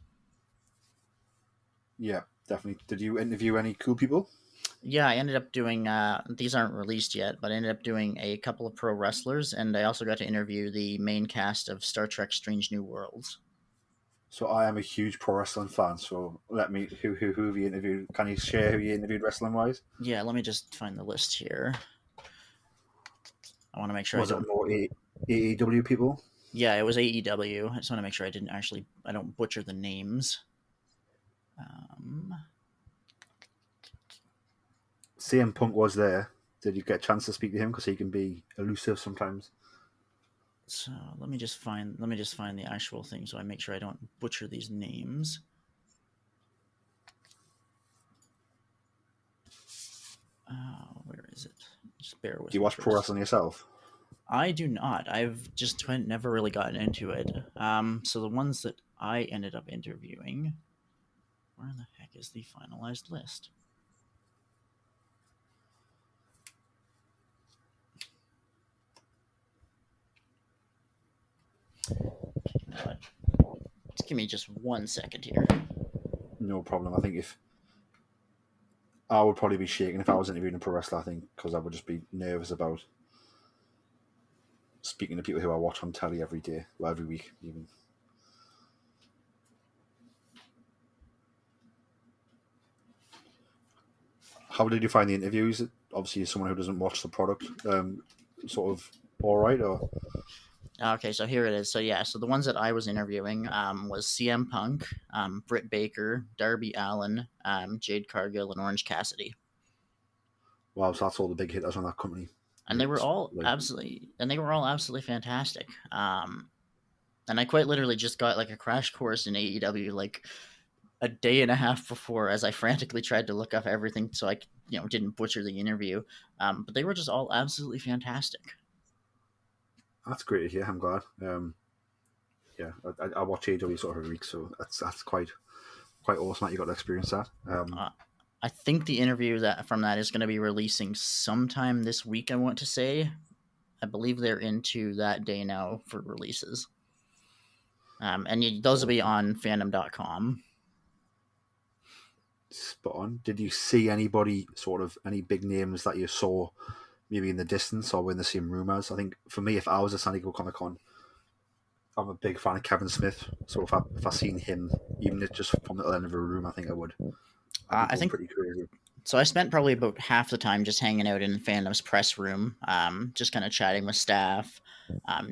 Yeah, definitely. Did you interview any cool people? Yeah, I ended up doing, these aren't released yet, but I ended up doing a couple of pro wrestlers, and I also got to interview the main cast of Star Trek Strange New Worlds. So I am a huge pro wrestling fan. So who have you interviewed? Can you share who you interviewed wrestling wise? Yeah, let me just find the list here. I want to make sure Was it more AEW people? Yeah, it was AEW. I just want to make sure I don't butcher the names. CM Punk was there. Did you get a chance to speak to him? Because he can be elusive sometimes. So let me just find the actual thing so I make sure I don't butcher these names. Where is it? Just bear with me. Do you watch pro wrestling yourself? I do not. I've just never really gotten into it. So the ones that I ended up interviewing, where the heck is the finalized list? Just give me just 1 second here. No problem. I think if I would probably be shaking if I was interviewing a pro wrestler, I think, because I would just be nervous about speaking to people who I watch on telly every day, or every week even. How did you find the interviews? Obviously, as someone who doesn't watch the product, sort of all right, or Okay, so here it is. So the ones that I was interviewing was CM Punk, Britt Baker, Darby Allin, Jade Cargill, and Orange Cassidy. wow, so that's all the big hitters on that company. And they were all absolutely fantastic. And I quite literally just got like a crash course in AEW like a day and a half before, as I frantically tried to look up everything so I didn't butcher the interview. But they were just all absolutely fantastic. That's great to hear. I'm glad. Yeah, I watch AEW sort of every week, so that's quite awesome that you got to experience that. I think the interview from that is going to be releasing sometime this week, I want to say. I believe they're into that day now for releases. And those will be on fandom.com. Spot on. Did you see anybody, sort of, any big names that you saw maybe in the distance or in the same room as? I think for me, if I was at San Diego Comic Con, I'm a big fan of Kevin Smith. So if I seen him, even if just from the other end of a room, I think I would. I think pretty crazy. So I spent probably about half the time just hanging out in Fandom's press room, just kind of chatting with staff,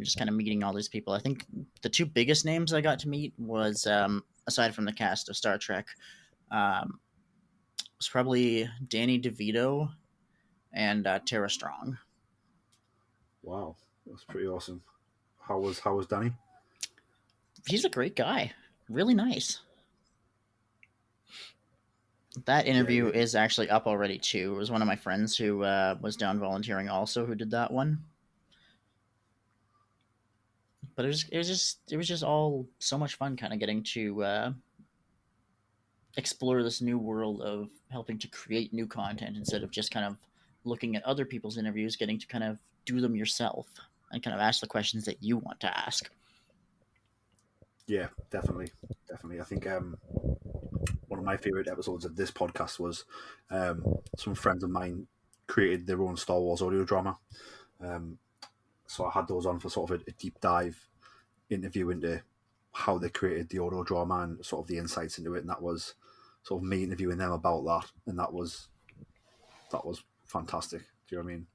just kind of meeting all these people. I think the two biggest names I got to meet was, aside from the cast of Star Trek, was probably Danny DeVito and Tara Strong. Wow, that's pretty awesome. How was Danny? He's a great guy. Really nice. That interview is actually up already too. It was one of my friends who was down volunteering also who did that one. But it was just all so much fun, kind of getting to explore this new world of helping to create new content instead of just kind of looking at other people's interviews, getting to kind of do them yourself and kind of ask the questions that you want to ask. Yeah, definitely. I think one of my favorite episodes of this podcast was some friends of mine created their own Star Wars audio drama. So I had those on for sort of a deep dive interview into how they created the audio drama and sort of the insights into it. And that was sort of me interviewing them about that. And that was fantastic. Do you know what I mean?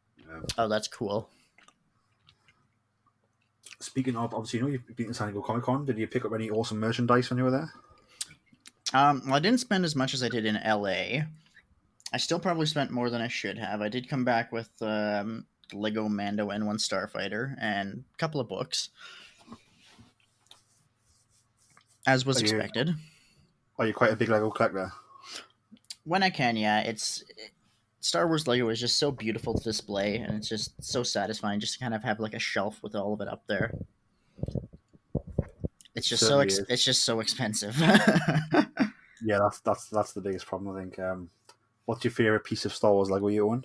Oh, that's cool. Speaking of, obviously, you've been to San Diego Comic Con. Did you pick up any awesome merchandise when you were there? Well, I didn't spend as much as I did in LA. I still probably spent more than I should have. I did come back with Lego Mando N1 Starfighter and a couple of books, as was Are you expected. are you quite a big Lego collector? When I can, yeah. It's Star Wars Lego is just so beautiful to display, and it's just so satisfying just to kind of have like a shelf with all of it up there. It's just Certainly is. it's just so expensive. Yeah, that's the biggest problem, I think. What's your favorite piece of Star Wars Lego you own?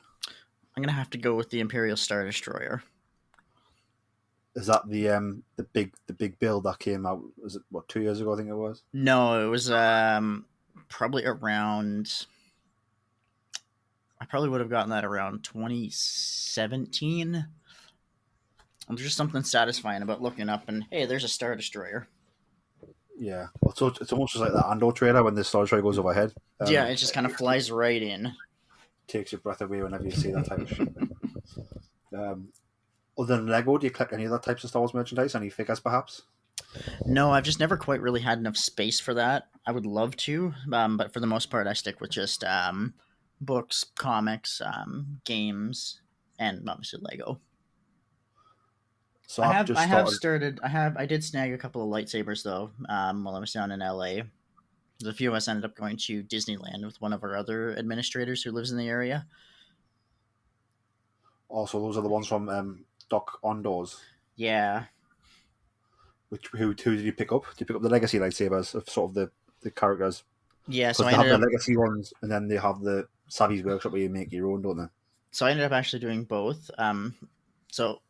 I'm gonna have to go with the Imperial Star Destroyer. Is that the big build that came out? Was it 2 years ago? I think it was. No, it was probably around. I probably would have gotten that around 2017. And there's just something satisfying about looking up and hey, there's a Star Destroyer. Yeah, well, so it's almost just like that Andor trailer when the Star Destroyer goes overhead. Yeah, it just kind of flies right in. Takes your breath away whenever you see that type of shit. Other than Lego, do you collect any other types of Star Wars merchandise? Any figures, perhaps? No, I've just never quite really had enough space for that. I would love to, but for the most part, I stick with just books, comics, games, and obviously Lego. So I did snag a couple of lightsabers though while I was down in LA. There's a few of us ended up going to Disneyland with one of our other administrators who lives in the area. Also, those are the ones from Doc Ondoors. Yeah. Who did you pick up? Did you pick up the Legacy lightsabers of sort of the characters? Yeah, so they have the Legacy ones, and then they have the Savvy's Workshop where you make your own, don't they? So I ended up actually doing both. So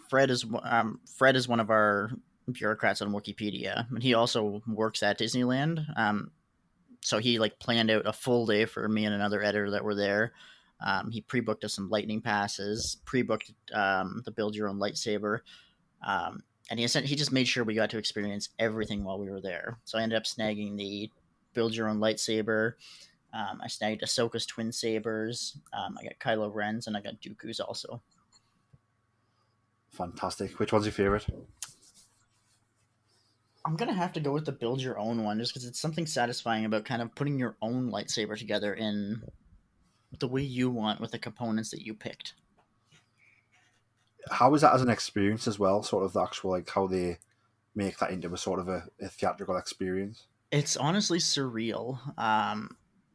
Fred is one of our bureaucrats on Wookieepedia, and he also works at Disneyland. So he planned out a full day for me and another editor that were there. He pre-booked us some lightning passes, pre-booked the build your own lightsaber, and he just made sure we got to experience everything while we were there. So I ended up snagging the build your own lightsaber. I snagged Ahsoka's twin sabers. I got Kylo Ren's and I got Dooku's also. Fantastic. Which one's your favorite? I'm gonna have to go with the build your own one, just because it's something satisfying about kind of putting your own lightsaber together in the way you want with the components that you picked. How is that as an experience as well? Sort of the actual how they make that into a sort of a theatrical experience. It's honestly surreal.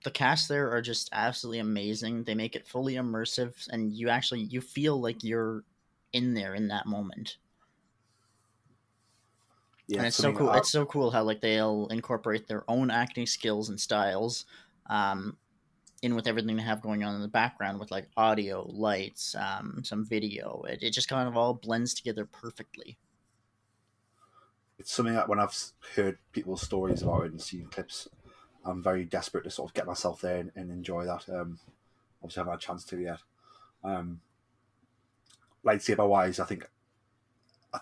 The cast there are just absolutely amazing. They make it fully immersive, and you feel like you're in there in that moment. Yeah, and it's so cool. It's so cool how they'll incorporate their own acting skills and styles in with everything they have going on in the background with audio, lights, some video. It just kind of all blends together perfectly. It's something that when I've heard people's stories about it and seen clips, I'm very desperate to sort of get myself there and enjoy that. Obviously, I haven't had a chance to yet. Lightsaber wise, I think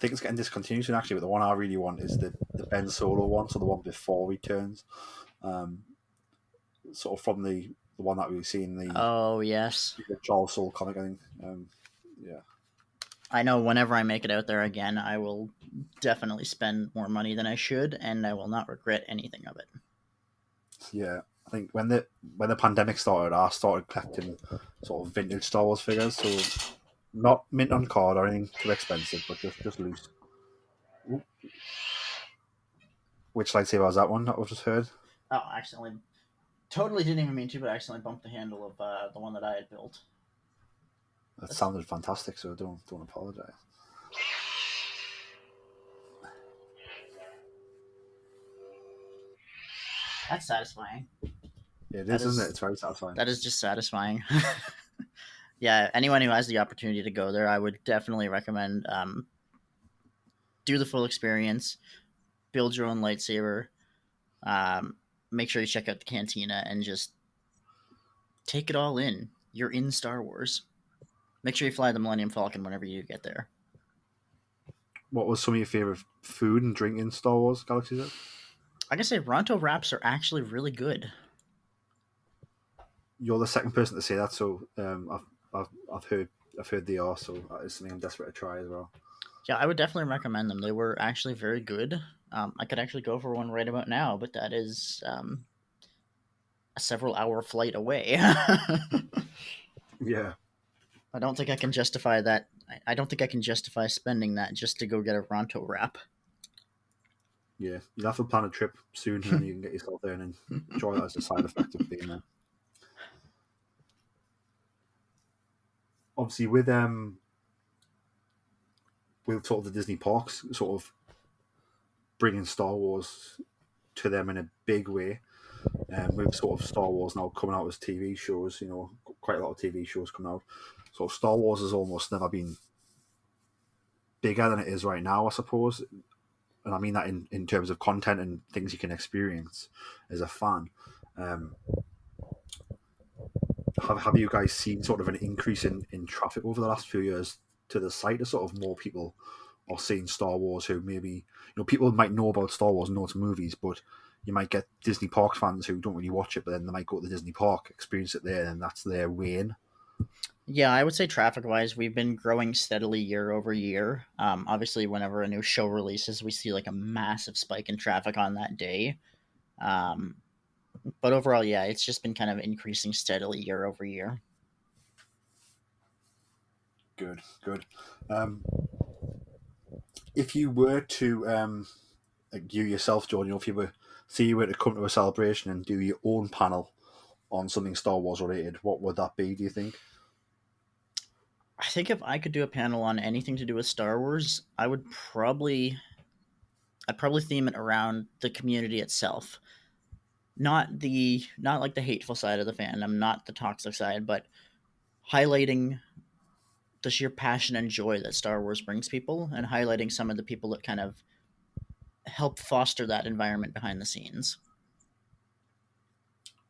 it's getting discontinued soon, actually, but the one I really want is the Ben Solo one, so the one before Returns. Sort of from the one that we've seen the Charles Soule comic, I think. Yeah. I know whenever I make it out there again, I will definitely spend more money than I should, and I will not regret anything of it. Yeah, I think when the pandemic started, I started collecting sort of vintage Star Wars figures, so not mint on card or anything too expensive, but just loose. Ooh. Which lightsaber was that one that we've just heard? Oh, I accidentally. Totally didn't even mean to, but I accidentally bumped the handle of the one that I had built. That sounded fantastic, so don't apologize. That's satisfying. Yeah, it is, isn't it? It's very satisfying. That is just satisfying. Yeah, anyone who has the opportunity to go there, I would definitely recommend do the full experience, build your own lightsaber, make sure you check out the cantina, and just take it all in. You're in Star Wars. Make sure you fly the Millennium Falcon whenever you get there. What was some of your favorite food and drink in Star Wars Galaxy's Edge? I gotta say, Ronto wraps are actually really good. You're the second person to say that, so I've heard they are, so that is something I'm desperate to try as well. Yeah, I would definitely recommend them. They were actually very good. I could actually go for one right about now, but that is a several-hour flight away. Yeah, I don't think I can justify that. I don't think I can justify spending that just to go get a Ronto wrap. yeah. You'll have to plan a trip soon, and then you can get yourself there and enjoy that as a side effect of being there. Obviously, with sort of the Disney parks, sort of bringing Star Wars to them in a big way. With sort of Star Wars now coming out as TV shows, quite a lot of TV shows coming out. So Star Wars has almost never been bigger than it is right now, I suppose. And I mean that in terms of content and things you can experience as a fan. Um, have you guys seen sort of an increase in traffic over the last few years to the site? As sort of more people are seeing Star Wars who maybe, people might know about Star Wars and know it's movies, but you might get Disney Park fans who don't really watch it, but then they might go to the Disney Park, experience it there, and that's their way in. Yeah, I would say traffic wise, we've been growing steadily year over year. Obviously, whenever a new show releases, we see like a massive spike in traffic on that day. Um, but overall, yeah, it's just been kind of increasing steadily year over year. Good, good. If you were to, like you yourself, Jordan, if you were to come to a celebration and do your own panel on something Star Wars related, what would that be, do you think? I think if I could do a panel on anything to do with Star Wars, I'd probably theme it around the community itself. Not like the hateful side of the fandom, not the toxic side, but highlighting the sheer passion and joy that Star Wars brings people, and highlighting some of the people that kind of help foster that environment behind the scenes.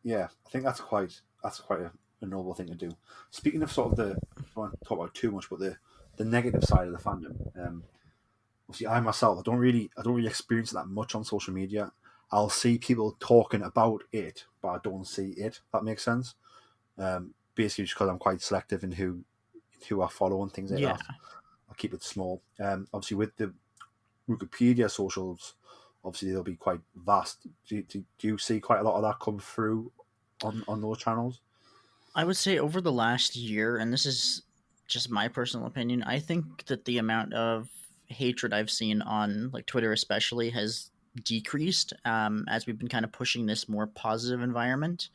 Yeah, I think that's quite a noble thing to do. Speaking of sort of I don't want to talk about too much, but the negative side of the fandom. Obviously, I myself, I don't really experience that much on social media. I'll see people talking about it, but I don't see it. If that makes sense. Basically, just because I'm quite selective in who I follow and things like Yeah, that. I'll keep it small. Obviously, with the Wookieepedia socials, obviously they'll be quite vast. Do you see quite a lot of that come through on those channels? I would say over the last year, and this is just my personal opinion, I think that the amount of hatred I've seen on like Twitter, especially, has decreased as we've been kind of pushing this more positive environment.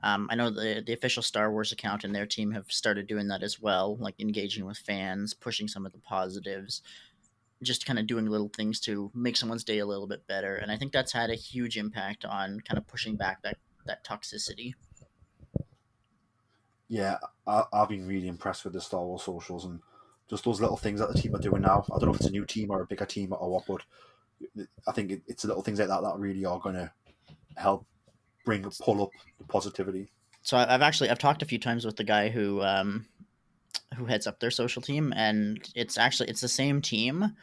I know the official Star Wars account and their team have started doing that as well, like engaging with fans, pushing some of the positives, just kind of doing little things to make someone's day a little bit better. And I think that's had a huge impact on kind of pushing back that toxicity. Yeah, I've been really impressed with the Star Wars socials and just those little things that the team are doing now. I don't know if it's a new team or a bigger team or what, but I think it's little things like that that really are going to help pull up the positivity. So I've talked a few times with the guy who heads up their social team, and it's the same team,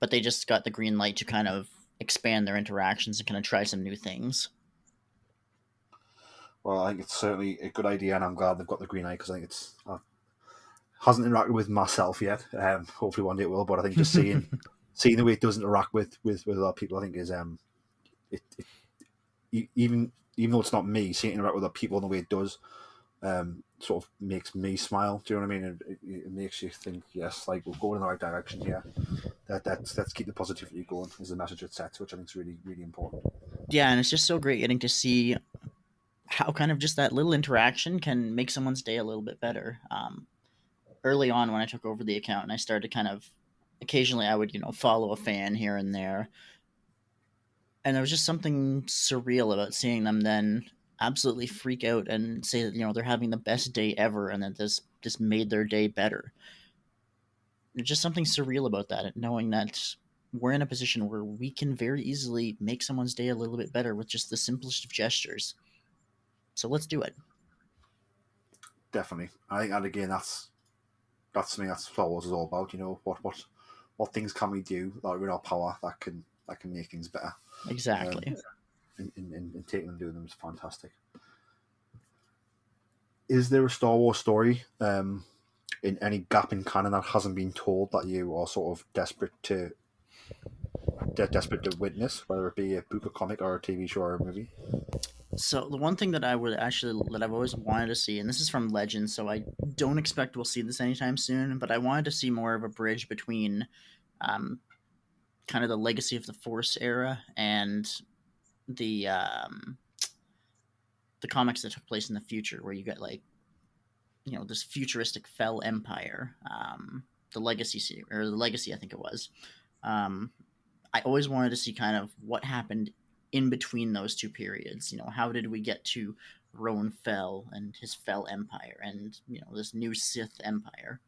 but they just got the green light to kind of expand their interactions and kind of try some new things. Well, I think it's certainly a good idea, and I'm glad they've got the green light because I think hasn't interacted with myself yet. Hopefully one day it will, but I think just seeing the way it does interact with a lot of people, I think is even though it's not me, seeing it interact with other people and the way it does, sort of makes me smile. Do you know what I mean? It makes you think, yes, like we're going in the right direction here. Let's keep the positivity going is the message it sets, which I think is really, really important. Yeah, and it's just so great getting to see how kind of just that little interaction can make someone's day a little bit better. Early on, when I took over the account and I started kind of occasionally, I would follow a fan here and there, and there was just something surreal about seeing them then absolutely freak out and say that they're having the best day ever and that this made their day better. There's just something surreal about that, and knowing that we're in a position where we can very easily make someone's day a little bit better with just the simplest of gestures. So let's do it. Definitely, I think, and again, that's something that Star Wars is all about. What things can we do that are in our power that can make things better. Exactly. And taking them doing them is fantastic. Is there a Star Wars story in any gap in canon that hasn't been told that you are sort of desperate to witness, whether it be a book, a comic, or a TV show or a movie? So the one thing that I've always wanted to see, and this is from Legends, so I don't expect we'll see this anytime soon, but I wanted to see more of a bridge between um, kind of the Legacy of the Force era and the the comics that took place in the future, where you get like this futuristic Fell Empire, the Legacy series, or the Legacy, I think it was. Um, I always wanted to see kind of what happened in between those two periods. How did we get to Roan Fell and his Fell Empire, and this new Sith Empire?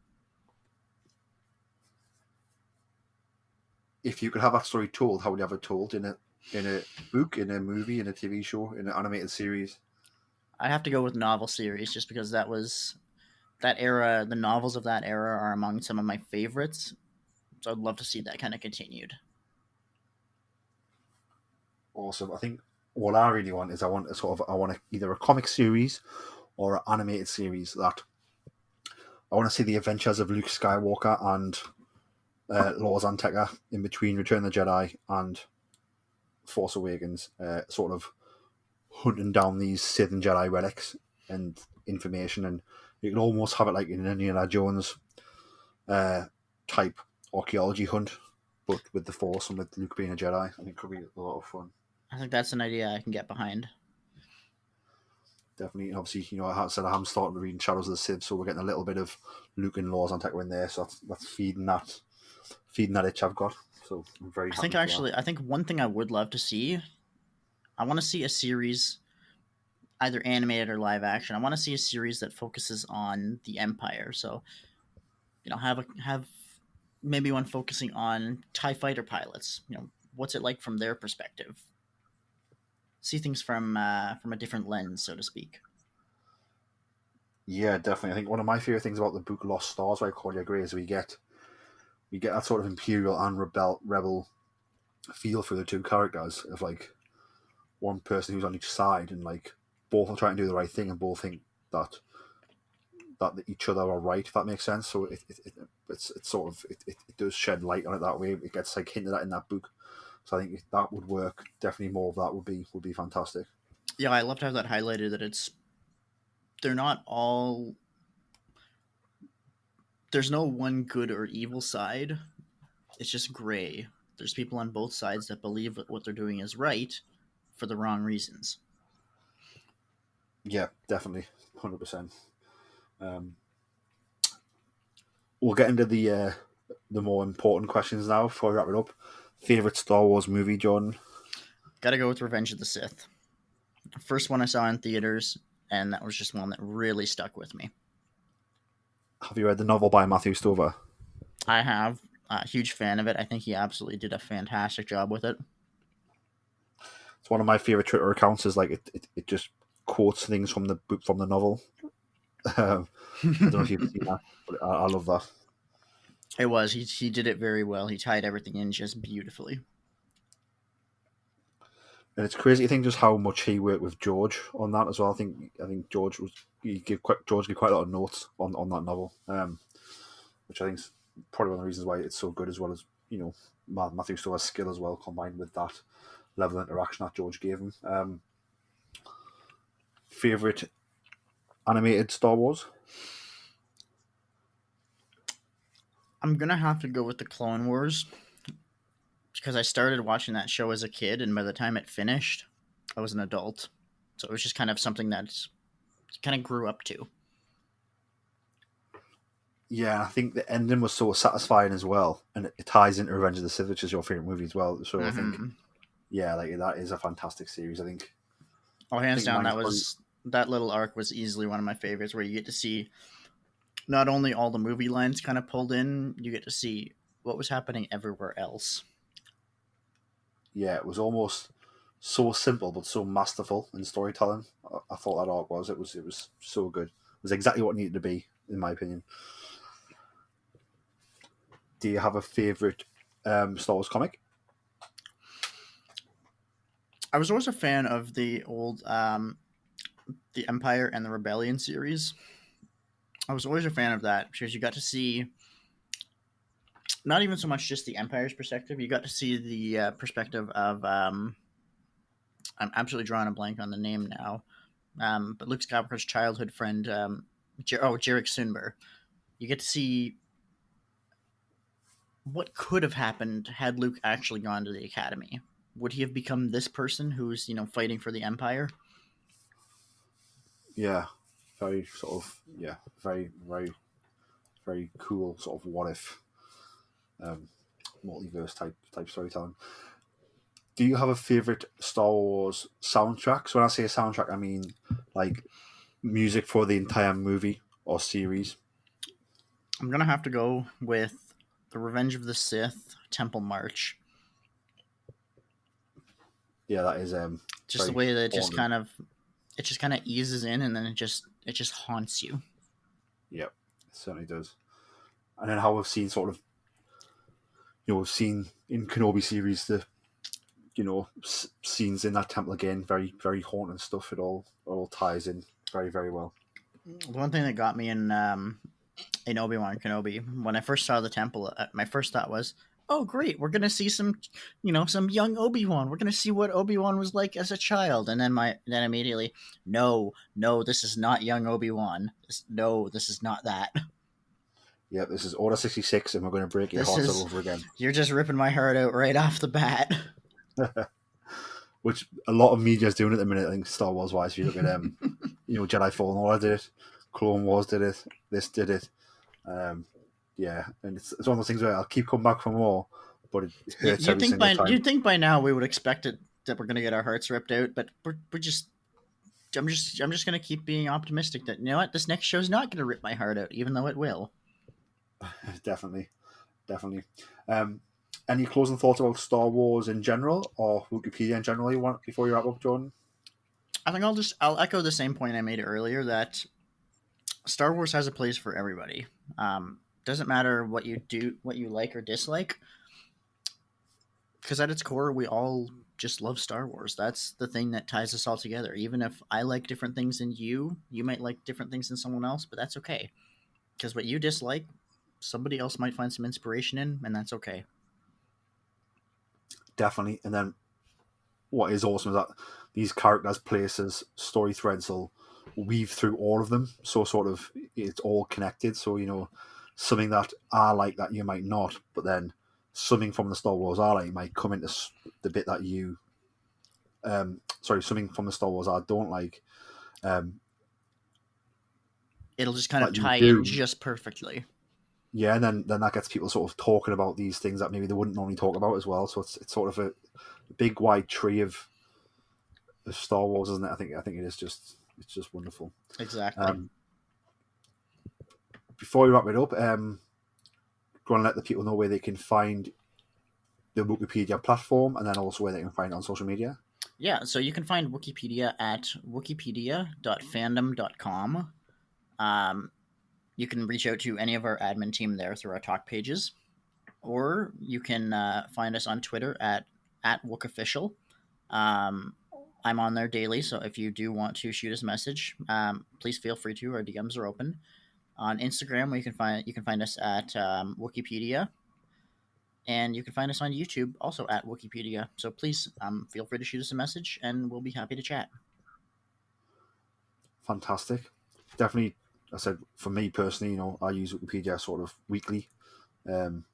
If you could have that story told, how would you have it told? In a book, in a movie, in a TV show, in an animated series? I have to go with novel series, just because that era. The novels of that era are among some of my favorites, so I'd love to see that kind of continued. Awesome. I think what I really want is I want either a comic series or an animated series that I want to see the adventures of Luke Skywalker and Lord Zantekar in between Return of the Jedi and Force Awakens, sort of hunting down these Sith and Jedi relics and information, and you can almost have it like in an Indiana Jones type archaeology hunt, but with the Force and with Luke being a Jedi. I think it could be a lot of fun. I think that's an idea I can get behind. Definitely, and obviously, I said I haven't started reading Shadows of the Sith, so we're getting a little bit of Luke and Lord Zantekar in there, so that's feeding that itch I've got. So I'm very happy. I think one thing I would love to see, I want to see a series, either animated or live action. I want to see a series that focuses on the Empire. So, have maybe one focusing on TIE fighter pilots. What's it like from their perspective? See things from a different lens, so to speak. Yeah, definitely. I think one of my favorite things about the book Lost Stars, I call you agree, is we get that sort of Imperial and rebel feel for the two characters of like one person who's on each side, and like both are trying to do the right thing and both think that each other are right, if that makes sense. So it does shed light on it that way. It gets like hinted at in that book. So I think if that would work, definitely more of that would be fantastic. Yeah, I love to have that highlighted, that they're not all, there's no one good or evil side. It's just gray. There's people on both sides that believe that what they're doing is right for the wrong reasons. Yeah, definitely, 100%. We'll get into the more important questions now before we wrap it up. Favorite Star Wars movie, John? Gotta go with Revenge of the Sith. First one I saw in theaters, and that was just one that really stuck with me. Have you read the novel by Matthew Stover? I have. A huge fan of it. I think he absolutely did a fantastic job with it. It's one of my favorite Twitter accounts. Is like it just quotes things from the book, from the novel. I don't know if you've seen that, but I love that. It was. He did it very well. He tied everything in just beautifully. And it's crazy to think just how much he worked with George on that as well. I think George gave quite a lot of notes on that novel, which I think is probably one of the reasons why it's so good, as well as Matthew Stover's skill as well, combined with that level of interaction that George gave him. Favorite animated Star Wars? I'm gonna have to go with the Clone Wars, because I started watching that show as a kid, and by the time it finished, I was an adult. So it was just kind of something that kind of grew up to. Yeah, I think the ending was so satisfying as well, and it ties into Revenge of the Sith, which is your favorite movie as well. So I think, yeah, like that is a fantastic series. I think. Oh, hands down, that little arc was easily one of my favorites, where you get to see not only all the movie lines kind of pulled in, you get to see what was happening everywhere else. Yeah, it was almost so simple but so masterful in storytelling. I thought that arc was. It was so good. It was exactly what it needed to be, in my opinion. Do you have a favorite Star Wars comic? I was always a fan of the old the Empire and the Rebellion series. I was always a fan of that because you got to see not even so much just the Empire's perspective. You got to see the perspective of I'm absolutely drawing a blank on the name now, but Luke Skywalker's childhood friend, Jarek Sunber. You get to see what could have happened had Luke actually gone to the Academy. Would he have become this person who's fighting for the Empire? Yeah, very sort of very very very cool sort of what if multiverse type storytelling. Do you have a favorite Star Wars soundtrack? So when I say a soundtrack, I mean like music for the entire movie or series. I'm gonna have to go with the Revenge of the Sith Temple March. Yeah, that is Just the very way that it just haunting. kind of eases in, and then it just haunts you. Yep, it certainly does. And then how we've seen sort of we've seen in Kenobi series the scenes in that temple again, very very haunting stuff. It all ties in very very well. The one thing that got me in Obi-Wan Kenobi when I first saw the temple, my first thought was, "Oh, great! We're gonna see some young Obi-Wan. We're gonna see what Obi-Wan was like as a child." And then immediately, no, this is not young Obi-Wan. No, this is not that. Yeah, this is Order 66, and we're going to break your hearts all over again. You're just ripping my heart out right off the bat. Which a lot of media is doing at the minute. I think Star Wars wise, if you look at Jedi Fallen Order did it, Clone Wars did it, this did it. Yeah, and it's one of those things where I'll keep coming back for more, but it hurts every single time. You'd think by now we would expect it that we're going to get our hearts ripped out, but we're just. I'm just going to keep being optimistic that what, this next show's not going to rip my heart out, even though it will. Definitely. Any closing thoughts about Star Wars in general or Wookieepedia in general you want before you wrap up, Jordan? I think I'll echo the same point I made earlier that Star Wars has a place for everybody. Doesn't matter what you do, what you like or dislike, because at its core, we all just love Star Wars. That's the thing that ties us all together. Even if I like different things than you might like different things than someone else, but that's okay. Because what you dislike, somebody else might find some inspiration in, and that's okay. Definitely. And then what is awesome is that these characters, places, story threads will weave through all of them. So sort of it's all connected. So, something that I like that you might not, but then something from the Star Wars I like might come into the bit that you something from the Star Wars I don't like. It'll just kind of tie in just perfectly. Yeah, and then that gets people sort of talking about these things that maybe they wouldn't normally talk about as well. So it's sort of a big wide tree of Star Wars, isn't it? I think it is just wonderful. Exactly. Before we wrap it up, go and let the people know where they can find the Wookieepedia platform, and then also where they can find it on social media. Yeah, so you can find Wookieepedia at wookieepedia.fandom.com. You can reach out to any of our admin team there through our talk pages, or you can find us on Twitter at Wookieeofficial. I'm on there daily, so if you do want to shoot us a message, please feel free to. Our DMs are open. On Instagram, you can find us at Wookieepedia, and you can find us on YouTube also at Wookieepedia. So please feel free to shoot us a message, and we'll be happy to chat. Fantastic. Definitely, I said, for me personally, I use Wookieepedia sort of weekly. Even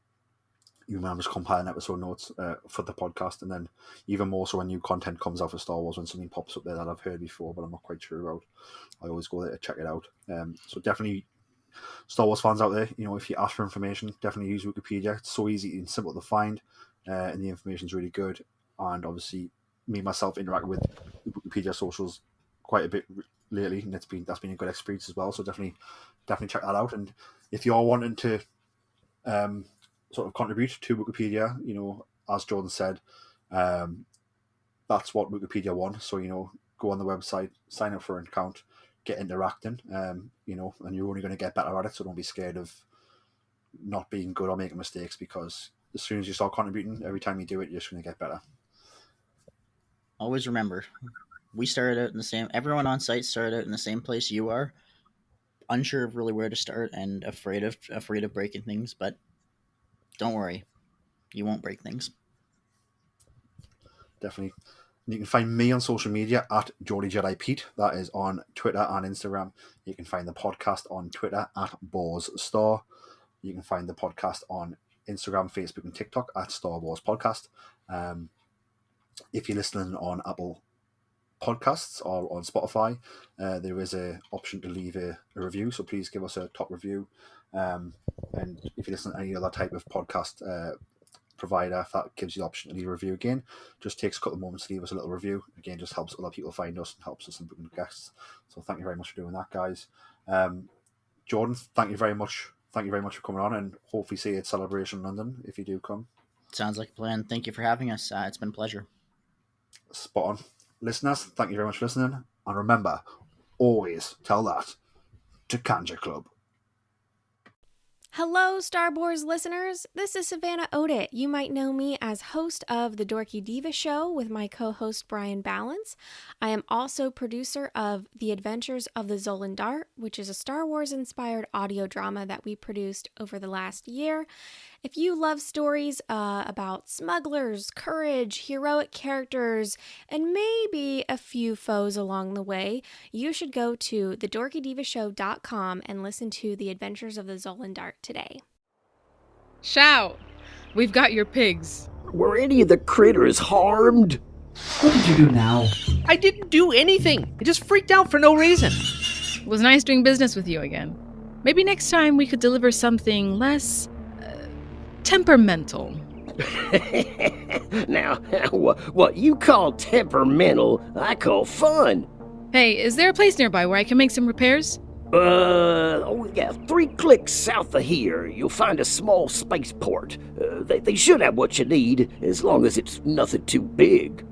when I'm just compiling episode notes for the podcast, and then even more so when new content comes out for Star Wars, when something pops up there that I've heard before but I'm not quite sure about, I always go there to check it out. So definitely, Star Wars fans out there, if you ask for information, definitely use Wookieepedia. It's so easy and simple to find, and the information's really good. And obviously, me myself interact with Wookieepedia socials quite a bit lately, and that's been a good experience as well. So definitely check that out. And if you're wanting to sort of contribute to Wookieepedia, as Jordan said, that's what Wookieepedia wants. So go on the website, sign up for an account, get interacting, and you're only going to get better at it. So don't be scared of not being good or making mistakes, because as soon as you start contributing, every time you do it, you're just going to get better. Always remember, we started out in the same. Everyone on site started out in the same place you are. unsure of really where to start and afraid of breaking things, but don't worry, you won't break things. Definitely. You can find me on social media at Geordie Jedi Pete. That is on Twitter and Instagram. You can find the podcast on Twitter at Boars Star. You can find the podcast on Instagram, Facebook, and TikTok at Star Wars Podcast. If you're listening on Apple Podcasts or on Spotify, there is an option to leave a review, so please give us a top review. And if you listen to any other type of podcast provider, if that gives you the option to leave a review again, just takes a couple of moments to leave us a little review. Again, just helps other people find us and helps us in booking guests. So thank you very much for doing that, guys. Jordan, thank you very much. Thank you very much for coming on, and hopefully see you at Celebration London if you do come. Sounds like a plan. Thank you for having us. It's been a pleasure. Spot on. Listeners, thank you very much for listening. And remember, always tell that to Kanja Club. Hello, Star Wars listeners. This is Savannah Odit. You might know me as host of The Dorky Diva Show with my co-host Brian Balance. I am also producer of The Adventures of the Zolan Dart, which is a Star Wars-inspired audio drama that we produced over the last year. If you love stories about smugglers, courage, heroic characters, and maybe a few foes along the way, you should go to thedorkydivashow.com and listen to The Adventures of the Zolan Dart today. Shout! We've got your pigs. Were any of the critters harmed? What did you do now? I didn't do anything. I just freaked out for no reason. It was nice doing business with you again. Maybe next time we could deliver something less temperamental. Now, what you call temperamental, I call fun. Hey, is there a place nearby where I can make some repairs? 3 clicks south of here, you'll find a small spaceport. They should have what you need, as long as it's nothing too big.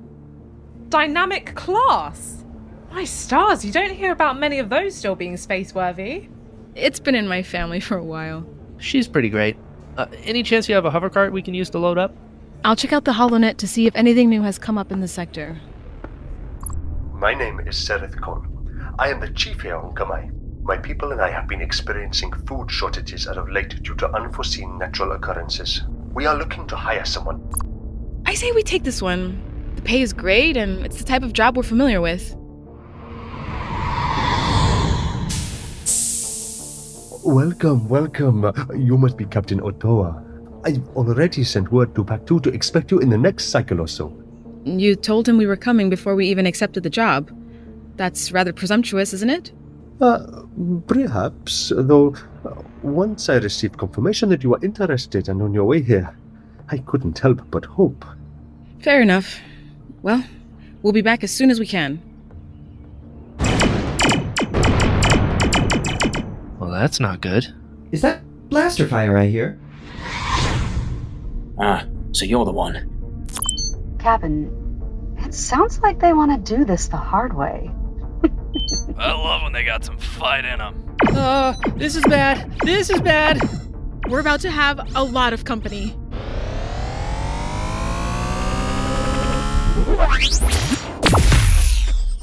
Dynamic class? My stars, you don't hear about many of those still being space-worthy. It's been in my family for a while. She's pretty great. Any chance you have a hover cart we can use to load up? I'll check out the HoloNet to see if anything new has come up in the sector. My name is Sereth Khan. I am the chief here on Kamai. My people and I have been experiencing food shortages as of late due to unforeseen natural occurrences. We are looking to hire someone. I say we take this one. The pay is great, and it's the type of job we're familiar with. Welcome. You must be Captain Otoa. I've already sent word to Pac 2 to expect you in the next cycle or so. You told him we were coming before we even accepted the job. That's rather presumptuous, isn't it? Perhaps, though once I received confirmation that you were interested and on your way here, I couldn't help but hope. Fair enough. Well, we'll be back as soon as we can. Well, that's not good. Is that blaster fire I hear? So you're the one. Captain, it sounds like they want to do this the hard way. I love when they got some fight in them. This is bad. This is bad. We're about to have a lot of company.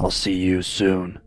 I'll see you soon.